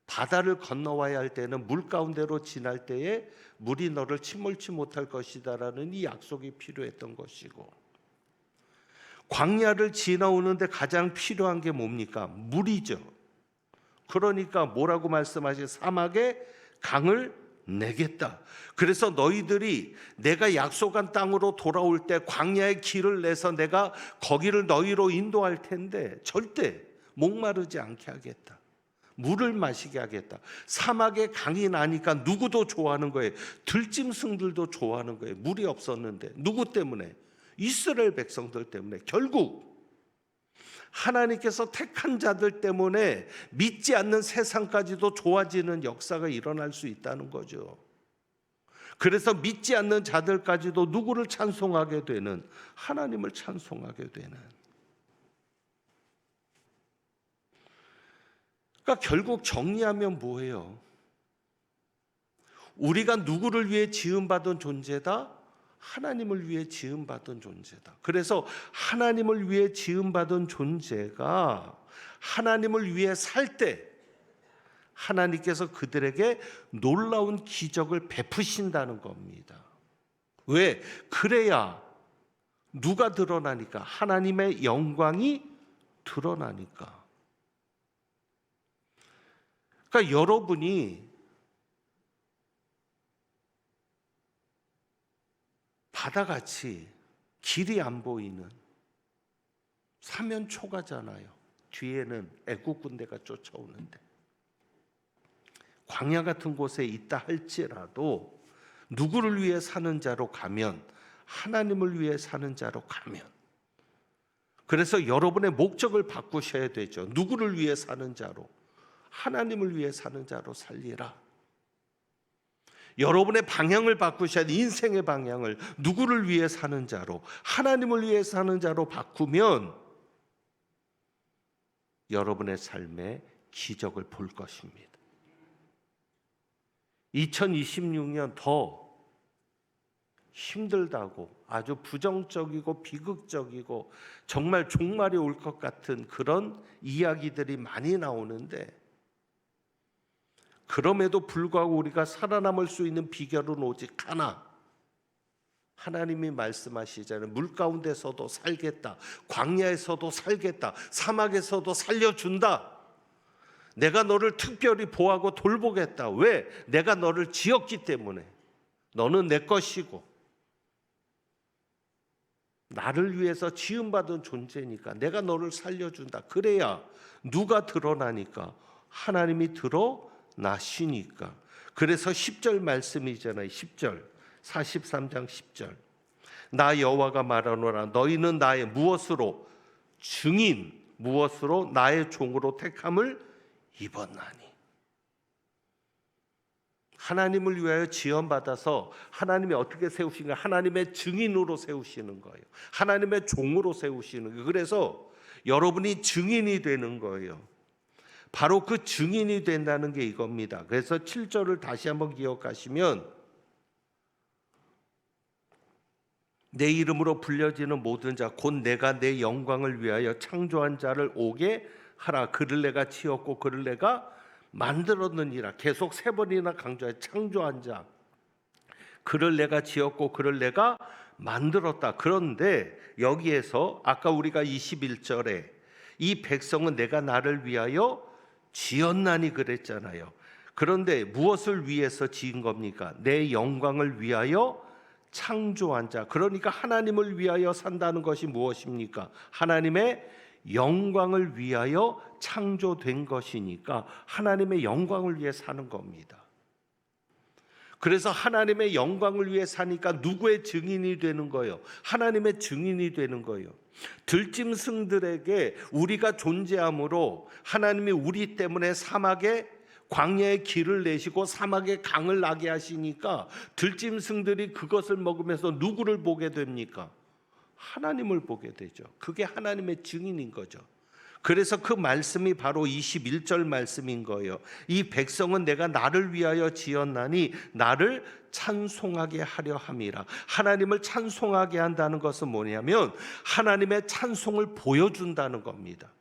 바다를 건너와야 할 때는 물 가운데로 지날 때에 물이 너를 침몰치 못할 것이다라는 이 약속이 필요했던 것이고, 광야를 지나오는데 가장 필요한 게 뭡니까? 물이죠. 그러니까 뭐라고 말씀하시죠? 사막에 강을 내겠다. 그래서 너희들이 내가 약속한 땅으로 돌아올 때 광야의 길을 내서 내가 거기를 너희로 인도할 텐데 절대 목마르지 않게 하겠다. 물을 마시게 하겠다. 사막에 강이 나니까 누구도 좋아하는 거예요. 들짐승들도 좋아하는 거예요. 물이 없었는데. 누구 때문에? 이스라엘 백성들 때문에. 결국 하나님께서 택한 자들 때문에 믿지 않는 세상까지도 좋아지는 역사가 일어날 수 있다는 거죠. 그래서 믿지 않는 자들까지도 누구를 찬송하게 되는? 하나님을 찬송하게 되는. 그러니까 결국 정리하면 뭐예요? 우리가 누구를 위해 지음받은 존재다? 하나님을 위해 지음받은 존재다. 그래서 하나님을 위해 지음받은 존재가 하나님을 위해 살 때 하나님께서 그들에게 놀라운 기적을 베푸신다는 겁니다. 왜? 그래야 누가 드러나니까? 하나님의 영광이 드러나니까. 그러니까 여러분이 바다같이 길이 안 보이는 사면 초가잖아요. 뒤에는 애국 군대가 쫓아오는데, 광야 같은 곳에 있다 할지라도 누구를 위해 사는 자로 가면? 하나님을 위해 사는 자로 가면. 그래서 여러분의 목적을 바꾸셔야 되죠. 누구를 위해 사는 자로? 하나님을 위해 사는 자로 살리라. 여러분의 방향을 바꾸셔야 돼. 인생의 방향을 누구를 위해 사는 자로? 하나님을 위해 사는 자로 바꾸면 여러분의 삶에 기적을 볼 것입니다. 2026년 더 힘들다고 아주 부정적이고 비극적이고 정말 종말이 올 것 같은 그런 이야기들이 많이 나오는데, 그럼에도 불구하고 우리가 살아남을 수 있는 비결은 오직 하나. 하나님이 말씀하시잖아요. 물 가운데서도 살겠다. 광야에서도 살겠다. 사막에서도 살려준다. 내가 너를 특별히 보호하고 돌보겠다. 왜? 내가 너를 지었기 때문에. 너는 내 것이고 나를 위해서 지음받은 존재니까 내가 너를 살려준다. 그래야 누가 드러나니까? 하나님이 드러나시니까. 그래서 10절 말씀이잖아요. 10절 43장 10절 나 여호와가 말하노라 너희는 나의 무엇으로? 증인 무엇으로? 나의 종으로 택함을 입었나니. 하나님을 위하여 지원받아서 하나님이 어떻게 세우시는가? 하나님의 증인으로 세우시는 거예요. 하나님의 종으로 세우시는 거예요. 그래서 여러분이 증인이 되는 거예요. 바로 그 증인이 된다는 게 이겁니다. 그래서 7절을 다시 한번 기억하시면 내 이름으로 불려지는 모든 자 곧 내가 내 영광을 위하여 창조한 자를 오게 하라. 그를 내가 지었고 그를 내가 만들었느니라. 계속 세 번이나 강조해. 창조한 자, 그를 내가 지었고 그를 내가 만들었다. 그런데 여기에서 아까 우리가 21절에 이 백성은 내가 나를 위하여 지었나니 그랬잖아요. 그런데 무엇을 위해서 지은 겁니까? 내 영광을 위하여 창조한 자. 그러니까 하나님을 위하여 산다는 것이 무엇입니까? 하나님의 영광을 위하여 창조된 것이니까 하나님의 영광을 위해 사는 겁니다. 그래서 하나님의 영광을 위해 사니까 누구의 증인이 되는 거예요? 하나님의 증인이 되는 거예요. 들짐승들에게 우리가 존재함으로 하나님이 우리 때문에 사막에 광야의 길을 내시고 사막에 강을 나게 하시니까 들짐승들이 그것을 먹으면서 누구를 보게 됩니까? 하나님을 보게 되죠. 그게 하나님의 증인인 거죠. 그래서 그 말씀이 바로 21절 말씀인 거예요. 이 백성은 내가 나를 위하여 지었나니 나를 찬송하게 하려 함이라. 하나님을 찬송하게 한다는 것은 뭐냐면 하나님의 찬송을 보여준다는 겁니다.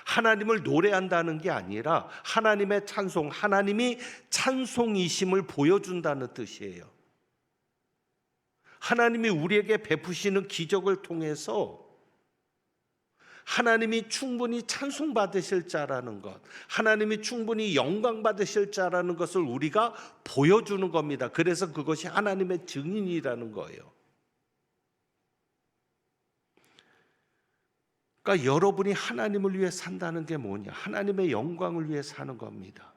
하나님을 노래한다는 게 아니라 하나님의 찬송, 하나님이 찬송이심을 보여준다는 뜻이에요. 하나님이 우리에게 베푸시는 기적을 통해서 하나님이 충분히 찬송받으실 자라는 것, 하나님이 충분히 영광받으실 자라는 것을 우리가 보여주는 겁니다. 그래서 그것이 하나님의 증인이라는 거예요. 그러니까 여러분이 하나님을 위해 산다는 게 뭐냐? 하나님의 영광을 위해 사는 겁니다.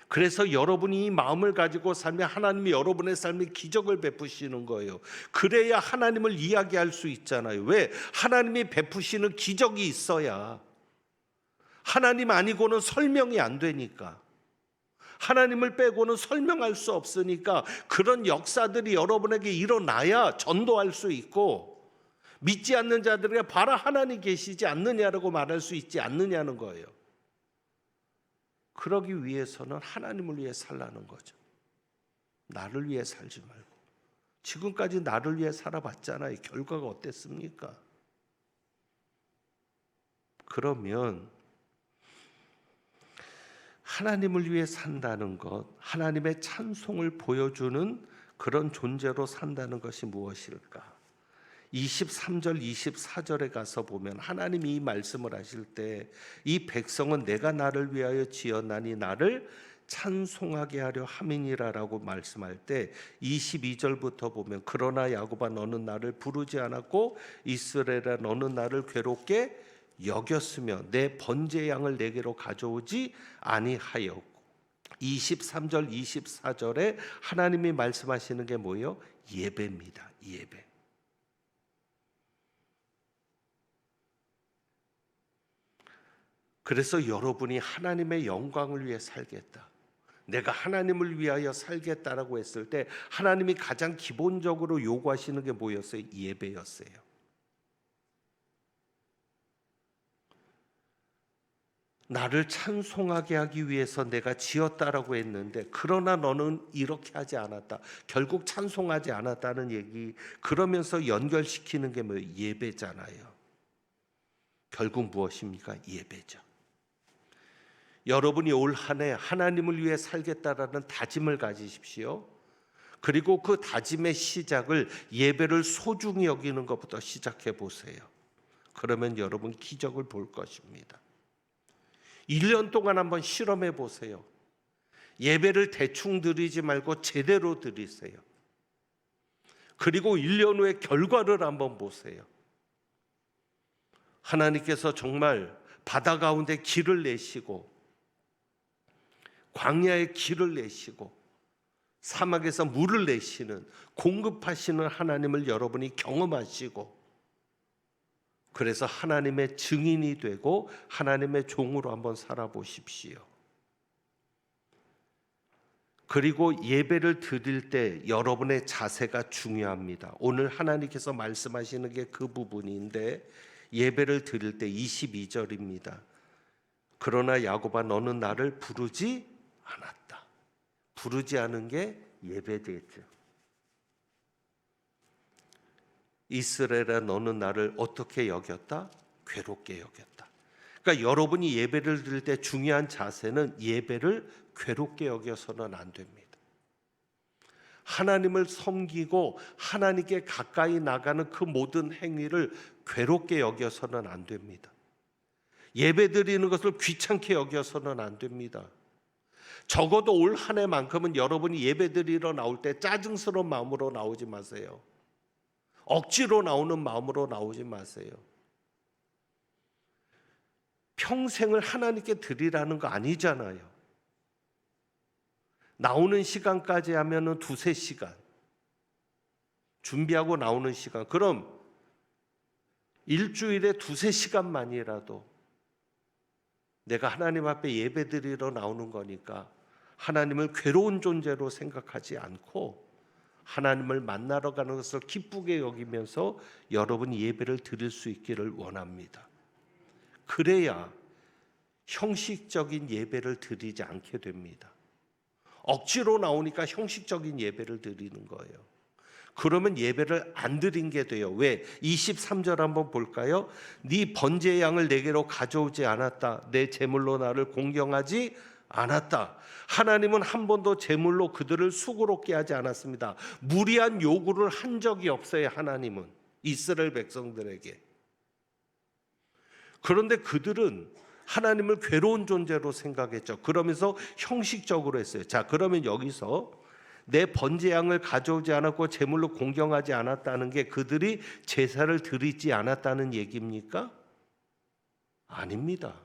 그래서 여러분이 이 마음을 가지고 살면 하나님이 여러분의 삶에 기적을 베푸시는 거예요. 그래야 하나님을 이야기할 수 있잖아요. 왜? 하나님이 베푸시는 기적이 있어야. 하나님 아니고는 설명이 안 되니까. 하나님을 빼고는 설명할 수 없으니까 그런 역사들이 여러분에게 일어나야 전도할 수 있고, 믿지 않는 자들에게 봐라 하나님 계시지 않느냐라고 말할 수 있지 않느냐는 거예요. 그러기 위해서는 하나님을 위해 살라는 거죠. 나를 위해 살지 말고. 지금까지 나를 위해 살아봤잖아요. 결과가 어땠습니까? 그러면 하나님을 위해 산다는 것, 하나님의 찬송을 보여주는 그런 존재로 산다는 것이 무엇일까? 23절 24절에 가서 보면 하나님이 이 말씀을 하실 때 이 백성은 내가 나를 위하여 지었나니 나를 찬송하게 하려 함이니라라고 말씀할 때 22절부터 보면 그러나 야곱아 너는 나를 부르지 않았고 이스라엘아 너는 나를 괴롭게 여겼으며 내 번제 양을 내게로 가져오지 아니하였고 23절 24절에 하나님이 말씀하시는 게 뭐예요? 예배입니다. 예배. 그래서 여러분이 하나님의 영광을 위해 살겠다, 내가 하나님을 위하여 살겠다라고 했을 때 하나님이 가장 기본적으로 요구하시는 게 뭐였어요? 예배였어요. 나를 찬송하게 하기 위해서 내가 지었다라고 했는데 그러나 너는 이렇게 하지 않았다. 결국 찬송하지 않았다는 얘기, 그러면서 연결시키는 게 뭐예요? 예배잖아요. 결국 무엇입니까? 예배죠. 여러분이 올 한 해 하나님을 위해 살겠다라는 다짐을 가지십시오. 그리고 그 다짐의 시작을 예배를 소중히 여기는 것부터 시작해 보세요. 그러면 여러분 기적을 볼 것입니다. 1년 동안 한번 실험해 보세요. 예배를 대충 드리지 말고 제대로 드리세요. 그리고 1년 후에 결과를 한번 보세요. 하나님께서 정말 바다 가운데 길을 내시고 광야에 길을 내시고 사막에서 물을 내시는 공급하시는 하나님을 여러분이 경험하시고, 그래서 하나님의 증인이 되고 하나님의 종으로 한번 살아보십시오. 그리고 예배를 드릴 때 여러분의 자세가 중요합니다. 오늘 하나님께서 말씀하시는 게 그 부분인데, 예배를 드릴 때 22절입니다. 그러나 야곱아 너는 나를 부르지 않았다. 부르지 않은 게 예배되죠. 이스라엘아 너는 나를 어떻게 여겼다? 괴롭게 여겼다. 그러니까 여러분이 예배를 드릴 때 중요한 자세는 예배를 괴롭게 여겨서는 안 됩니다. 하나님을 섬기고 하나님께 가까이 나가는 그 모든 행위를 괴롭게 여겨서는 안 됩니다. 예배 드리는 것을 귀찮게 여겨서는 안 됩니다. 적어도 올 한 해만큼은 여러분이 예배 드리러 나올 때 짜증스러운 마음으로 나오지 마세요. 억지로 나오는 마음으로 나오지 마세요. 평생을 하나님께 드리라는 거 아니잖아요. 나오는 시간까지 하면은 2-3시간 준비하고 나오는 시간, 그럼 일주일에 2-3시간만이라도 내가 하나님 앞에 예배드리러 나오는 거니까 하나님을 괴로운 존재로 생각하지 않고 하나님을 만나러 가는 것을 기쁘게 여기면서 여러분이 예배를 드릴 수 있기를 원합니다. 그래야 형식적인 예배를 드리지 않게 됩니다. 억지로 나오니까 형식적인 예배를 드리는 거예요. 그러면 예배를 안 드린 게 돼요. 왜? 23절 한번 볼까요? 네 번제의 양을 내게로 가져오지 않았다. 내 제물로 나를 공경하지 않았다. 하나님은 한 번도 제물로 그들을 수고롭게 하지 않았습니다. 무리한 요구를 한 적이 없어요. 하나님은 이스라엘 백성들에게. 그런데 그들은 하나님을 괴로운 존재로 생각했죠. 그러면서 형식적으로 했어요. 자, 그러면 여기서 내 번제양을 가져오지 않았고 제물로 공경하지 않았다는 게 그들이 제사를 드리지 않았다는 얘기입니까? 아닙니다.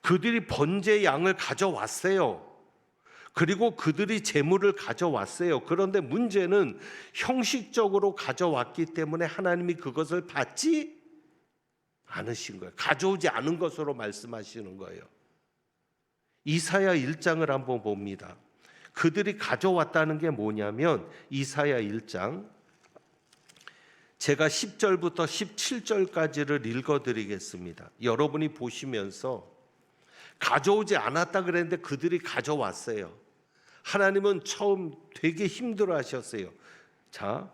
그들이 번제양을 가져왔어요. 그리고 그들이 제물을 가져왔어요. 그런데 문제는 형식적으로 가져왔기 때문에 하나님이 그것을 받지 않으신 거예요. 가져오지 않은 것으로 말씀하시는 거예요. 이사야 1장을 한번 봅니다. 그들이 가져왔다는 게 뭐냐면 이사야 1장 제가 10절부터 17절까지를 읽어드리겠습니다. 여러분이 보시면서 가져오지 않았다 그랬는데 그들이 가져왔어요. 하나님은 처음 되게 힘들어 하셨어요. 자,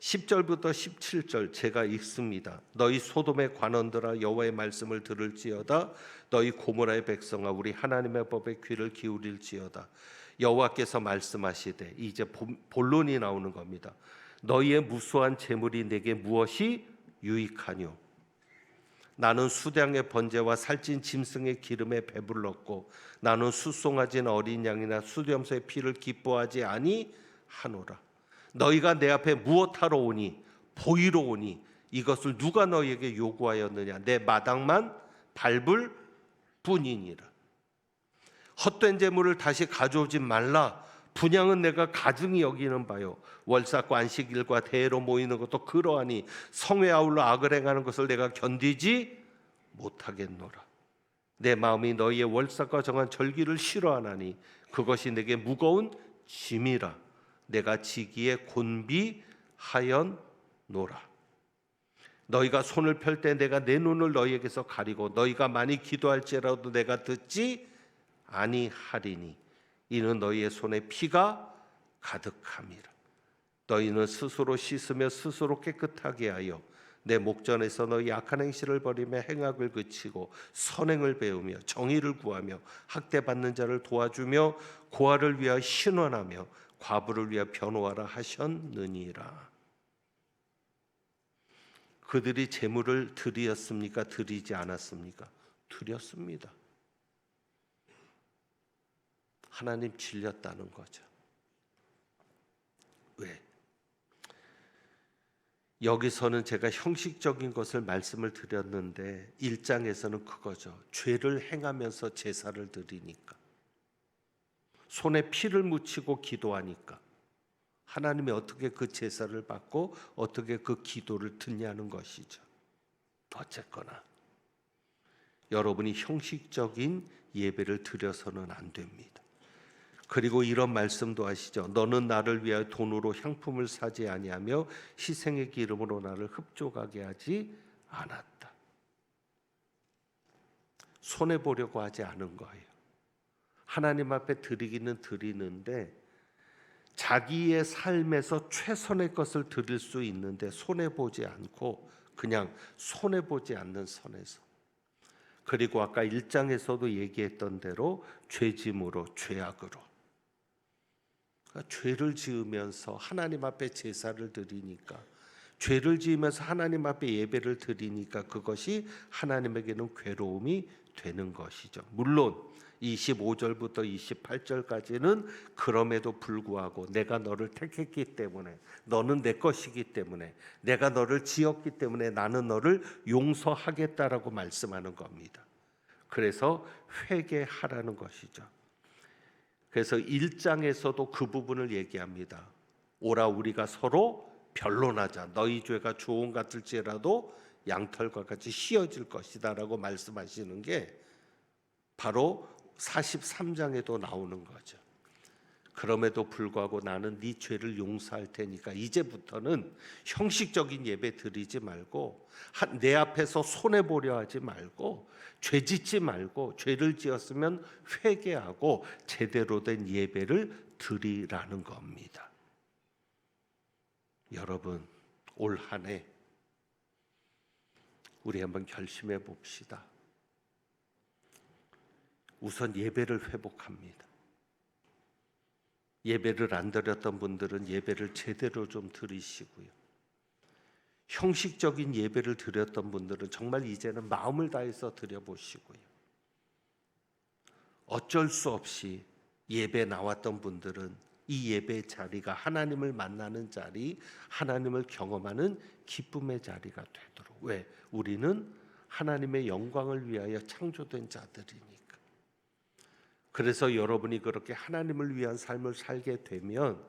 10절부터 17절 제가 읽습니다. 너희 소돔의 관원들아 여호와의 말씀을 들을지어다. 너희 고모라의 백성아 우리 하나님의 법에 귀를 기울일지어다. 여호와께서 말씀하시되 이제 본론이 나오는 겁니다. 너희의 무수한 재물이 내게 무엇이 유익하뇨? 나는 수량의 번제와 살찐 짐승의 기름에 배불렀고 나는 수송아진 어린 양이나 수렴소의 피를 기뻐하지 아니하노라. 너희가 내 앞에 무엇하러 오니? 보이러 오니? 이것을 누가 너희에게 요구하였느냐? 내 마당만 밟을 뿐이니라. 헛된 재물을 다시 가져오지 말라. 분향은 내가 가증히 여기는 바요. 월삭과 안식일과 대회로 모이는 것도 그러하니 성회 아울러 악을 행하는 것을 내가 견디지 못하겠노라. 내 마음이 너희의 월삭과 정한 절기를 싫어하나니 그것이 내게 무거운 짐이라. 내가 지기에 곤비하였노라. 너희가 손을 펼 때 내가 내 눈을 너희에게서 가리고 너희가 많이 기도할지라도 내가 듣지 아니하리니 이는 너희의 손에 피가 가득함이라. 너희는 스스로 씻으며 스스로 깨끗하게 하여 내 목전에서 너희 악한 행실을 버리며 행악을 그치고 선행을 배우며 정의를 구하며 학대받는 자를 도와주며 고아를 위하여 신원하며 과부를 위하여 변호하라 하셨느니라. 그들이 제물을 드렸습니까? 드리지 않았습니까? 드렸습니다. 하나님 질렸다는 거죠. 왜? 여기서는 제가 형식적인 것을 말씀을 드렸는데 1장에서는 그거죠. 죄를 행하면서 제사를 드리니까. 손에 피를 묻히고 기도하니까 하나님이 어떻게 그 제사를 받고 어떻게 그 기도를 듣냐는 것이죠. 어쨌거나 여러분이 형식적인 예배를 드려서는 안 됩니다. 그리고 이런 말씀도 하시죠. 너는 나를 위하여 돈으로 향품을 사지 아니하며 희생의 기름으로 나를 흡족하게 하지 않았다. 손해보려고 하지 않은 거예요. 하나님 앞에 드리기는 드리는데 자기의 삶에서 최선의 것을 드릴 수 있는데 손해보지 않고 그냥 손해보지 않는 선에서. 그리고 아까 1장에서도 얘기했던 대로 죄짐으로 죄악으로. 그러니까 죄를 지으면서 하나님 앞에 제사를 드리니까 죄를 지으면서 하나님 앞에 예배를 드리니까 그것이 하나님에게는 괴로움이 되는 것이죠. 물론 25절부터 28절까지는 그럼에도 불구하고 내가 너를 택했기 때문에, 너는 내 것이기 때문에, 내가 너를 지었기 때문에 나는 너를 용서하겠다라고 말씀하는 겁니다. 그래서 회개하라는 것이죠. 그래서 1장에서도 그 부분을 얘기합니다. 오라 우리가 서로 변론하자. 너희 죄가 주홍 같을지라도 양털과 같이 휘어질 것이다 라고 말씀하시는 게 바로 43장에도 나오는 거죠. 그럼에도 불구하고 나는 네 죄를 용서할 테니까 이제부터는 형식적인 예배 드리지 말고, 내 앞에서 손해보려 하지 말고, 죄 짓지 말고, 죄를 지었으면 회개하고 제대로 된 예배를 드리라는 겁니다. 여러분, 올 한 해 우리 한번 결심해 봅시다. 우선 예배를 회복합니다. 예배를 안 드렸던 분들은 예배를 제대로 좀 드리시고요. 형식적인 예배를 드렸던 분들은 정말 이제는 마음을 다해서 드려보시고요. 어쩔 수 없이 예배 나왔던 분들은 이 예배 자리가 하나님을 만나는 자리, 하나님을 경험하는 기쁨의 자리가 되도록. 왜? 우리는 하나님의 영광을 위하여 창조된 자들이니까. 그래서 여러분이 그렇게 하나님을 위한 삶을 살게 되면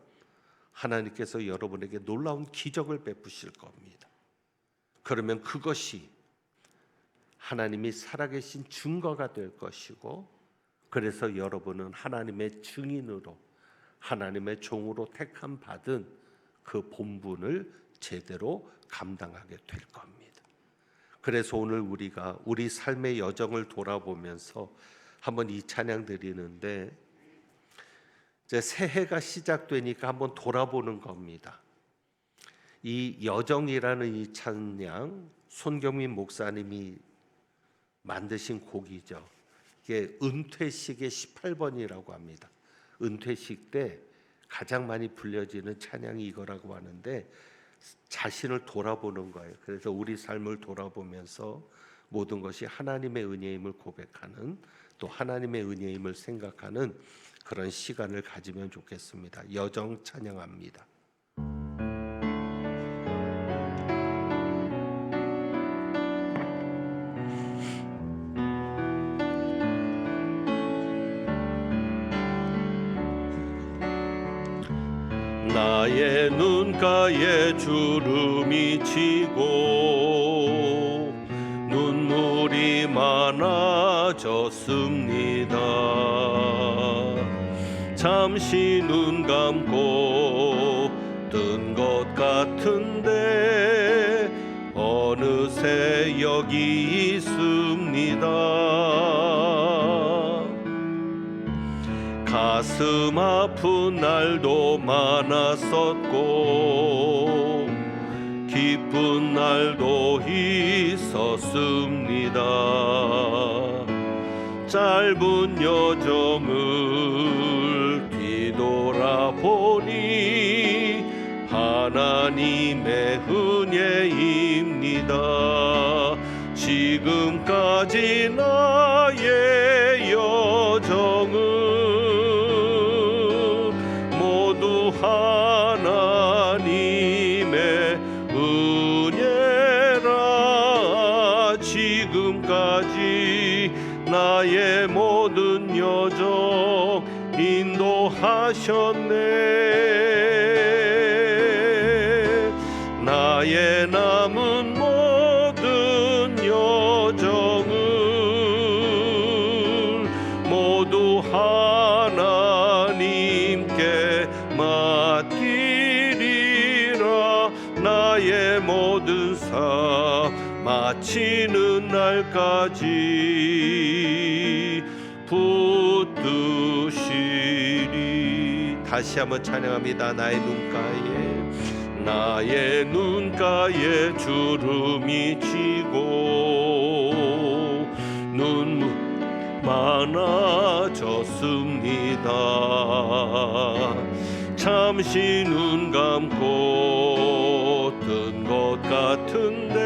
하나님께서 여러분에게 놀라운 기적을 베푸실 겁니다. 그러면 그것이 하나님이 살아계신 증거가 될 것이고, 그래서 여러분은 하나님의 증인으로, 하나님의 종으로 택함 받은 그 본분을 제대로 감당하게 될 겁니다. 그래서 오늘 우리가 우리 삶의 여정을 돌아보면서 한번 이 찬양 드리는데, 이제 새해가 시작되니까 한번 돌아보는 겁니다. 이 여정이라는 이 찬양 손경민 목사님이 만드신 곡이죠. 이게 은퇴식의 18번이라고 합니다. 은퇴식 때 가장 많이 불려지는 찬양이 이거라고 하는데, 자신을 돌아보는 거예요. 그래서 우리 삶을 돌아보면서 모든 것이 하나님의 은혜임을 고백하는, 또 하나님의 은혜임을 생각하는 그런 시간을 가지면 좋겠습니다. 여정 찬양합니다. 나의 눈가에 주름이 지고 눈물이 많아졌습니다. 잠시 눈 감고 뜬 것 같은데 어느새 여기 있습니다. 가슴 아픈 날도 많았었고 기쁜 날도 있었습니다. 짧은 여정을 뒤돌아보니 하나님의 은혜입니다. 지금까지 나의 여정은 모두 하나님의 은혜라. 지금까지 나의 모든 여정 인도하셨네. 나의 남은 모든 여정을 모두 하나님께 맡기리라. 나의 모든 삶 마치는 날까지 붙드시리. 다시 한번 찬양합니다. 나의 눈가에 주름이 지고 눈물 많아졌습니다. 잠시 눈 감고 뜬 큰 것 같은데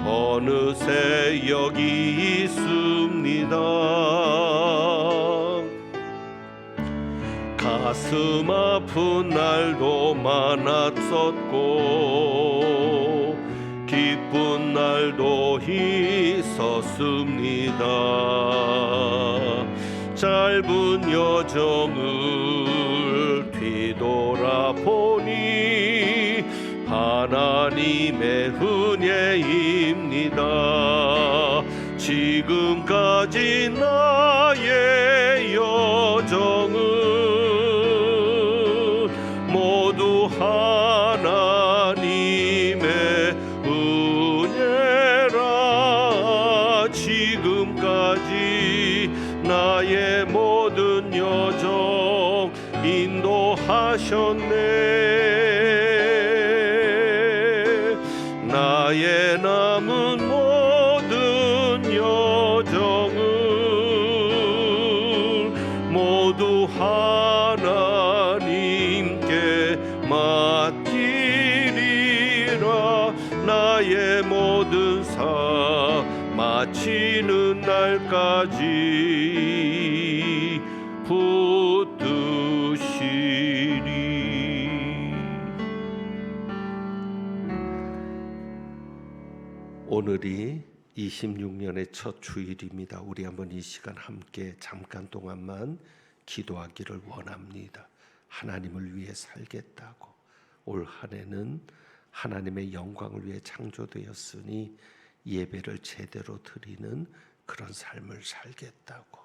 어느새 여기 있습니다. 가슴 아픈 날도 많았었고 기쁜 날도 있었습니다. 짧은 여정을 뒤돌아보니 하나님의 은혜입니다. 지금까지 나의 여정은 모두 하나님의 은혜라. 지금까지 나의 모든 여정 인도하셨네. 나의 남은 모든 여정을 모두 하나님께 맡기리라. 나의 모든 삶 마치는 날까지 붙드시리. 오늘이 26년의 첫 주일입니다. 우리 한번 이 시간 함께 잠깐 동안만 기도하기를 원합니다. 하나님을 위해 살겠다고, 올 한 해는 하나님의 영광을 위해 창조되었으니 예배를 제대로 드리는 그런 삶을 살겠다고,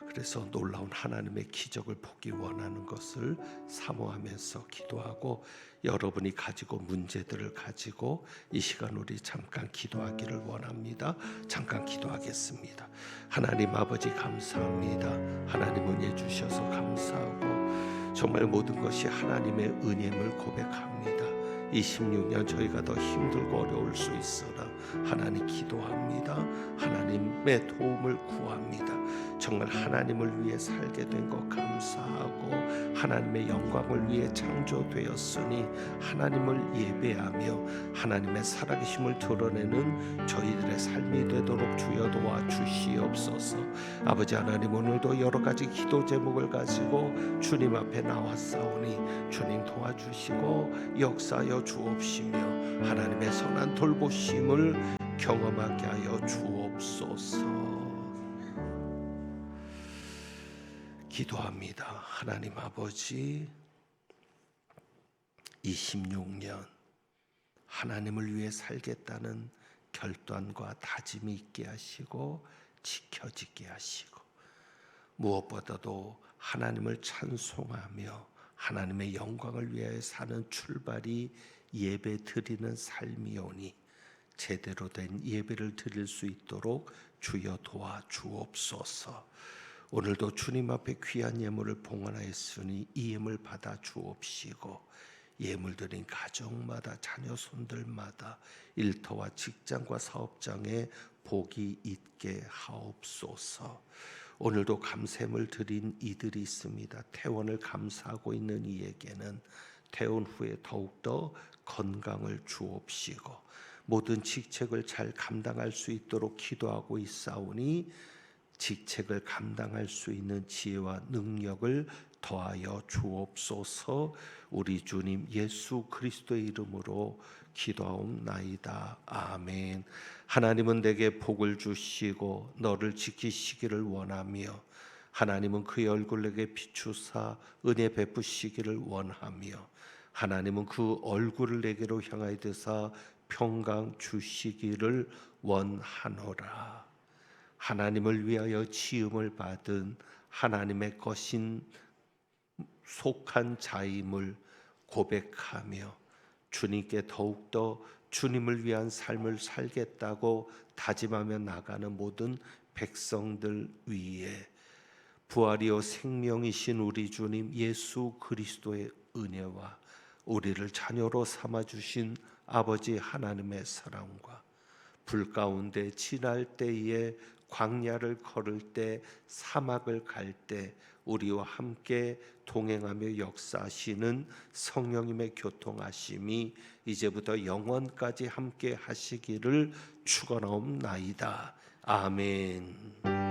그래서 놀라운 하나님의 기적을 보기 원하는 것을 사모하면서 기도하고, 여러분이 가지고 문제들을 가지고 이 시간 우리 잠깐 기도하기를 원합니다. 잠깐 기도하겠습니다. 하나님 아버지 감사합니다. 하나님 은혜 주셔서 감사하고 정말 모든 것이 하나님의 은혜임을 고백합니다. 26년 저희가 더 힘들고 어려울 수 있으나 하나님 기도합니다. 하나님의 도움을 구합니다. 정말 하나님을 위해 살게 된 것 감사하고 하나님의 영광을 위해 창조되었으니 하나님을 예배하며 하나님의 살아계심을 드러내는 저희들의 삶이 되도록 주여 도와주시옵소서. 아버지 하나님, 오늘도 여러 가지 기도 제목을 가지고 주님 앞에 나왔사오니 주님 도와주시고 역사하여 주옵시며 하나님의 선한 돌보심을 경험하게 하여 주옵소서. 기도합니다. 하나님 아버지, 26년 하나님을 위해 살겠다는 결단과 다짐이 있게 하시고 지켜지게 하시고, 무엇보다도 하나님을 찬송하며 하나님의 영광을 위하여 사는 출발이 예배 드리는 삶이오니 제대로 된 예배를 드릴 수 있도록 주여 도와주옵소서. 오늘도 주님 앞에 귀한 예물을 봉헌하였으니 이 예물 받아 주옵시고, 예물 드린 가정마다 자녀 손들마다 일터와 직장과 사업장에 복이 있게 하옵소서. 오늘도 감샘을 드린 이들이 있습니다. 퇴원을 감사하고 있는 이에게는 퇴원 후에 더욱더 건강을 주옵시고 모든 직책을 잘 감당할 수 있도록 기도하고 있사오니 직책을 감당할 수 있는 지혜와 능력을 더하여 주옵소서. 우리 주님 예수 그리스도의 이름으로 기도하옵나이다. 아멘. 하나님은 내게 복을 주시고 너를 지키시기를 원하며 하나님은 그의 얼굴 내게 비추사 은혜 베푸시기를 원하며 하나님은 그 얼굴을 내게로 향하여 드사 평강 주시기를 원하노라. 하나님을 위하여 지음을 받은 하나님의 것인 속한 자임을 고백하며 주님께 더욱더 주님을 위한 삶을 살겠다고 다짐하며 나가는 모든 백성들 위에 부활이요 생명이신 우리 주님 예수 그리스도의 은혜와 우리를 자녀로 삼아주신 아버지 하나님의 사랑과 불 가운데 지날 때에 광야를 걸을 때, 사막을 갈 때 우리와 함께 동행하며 역사하시는 성령님의 교통하심이 이제부터 영원까지 함께 하시기를 축원하옵나이다. 아멘.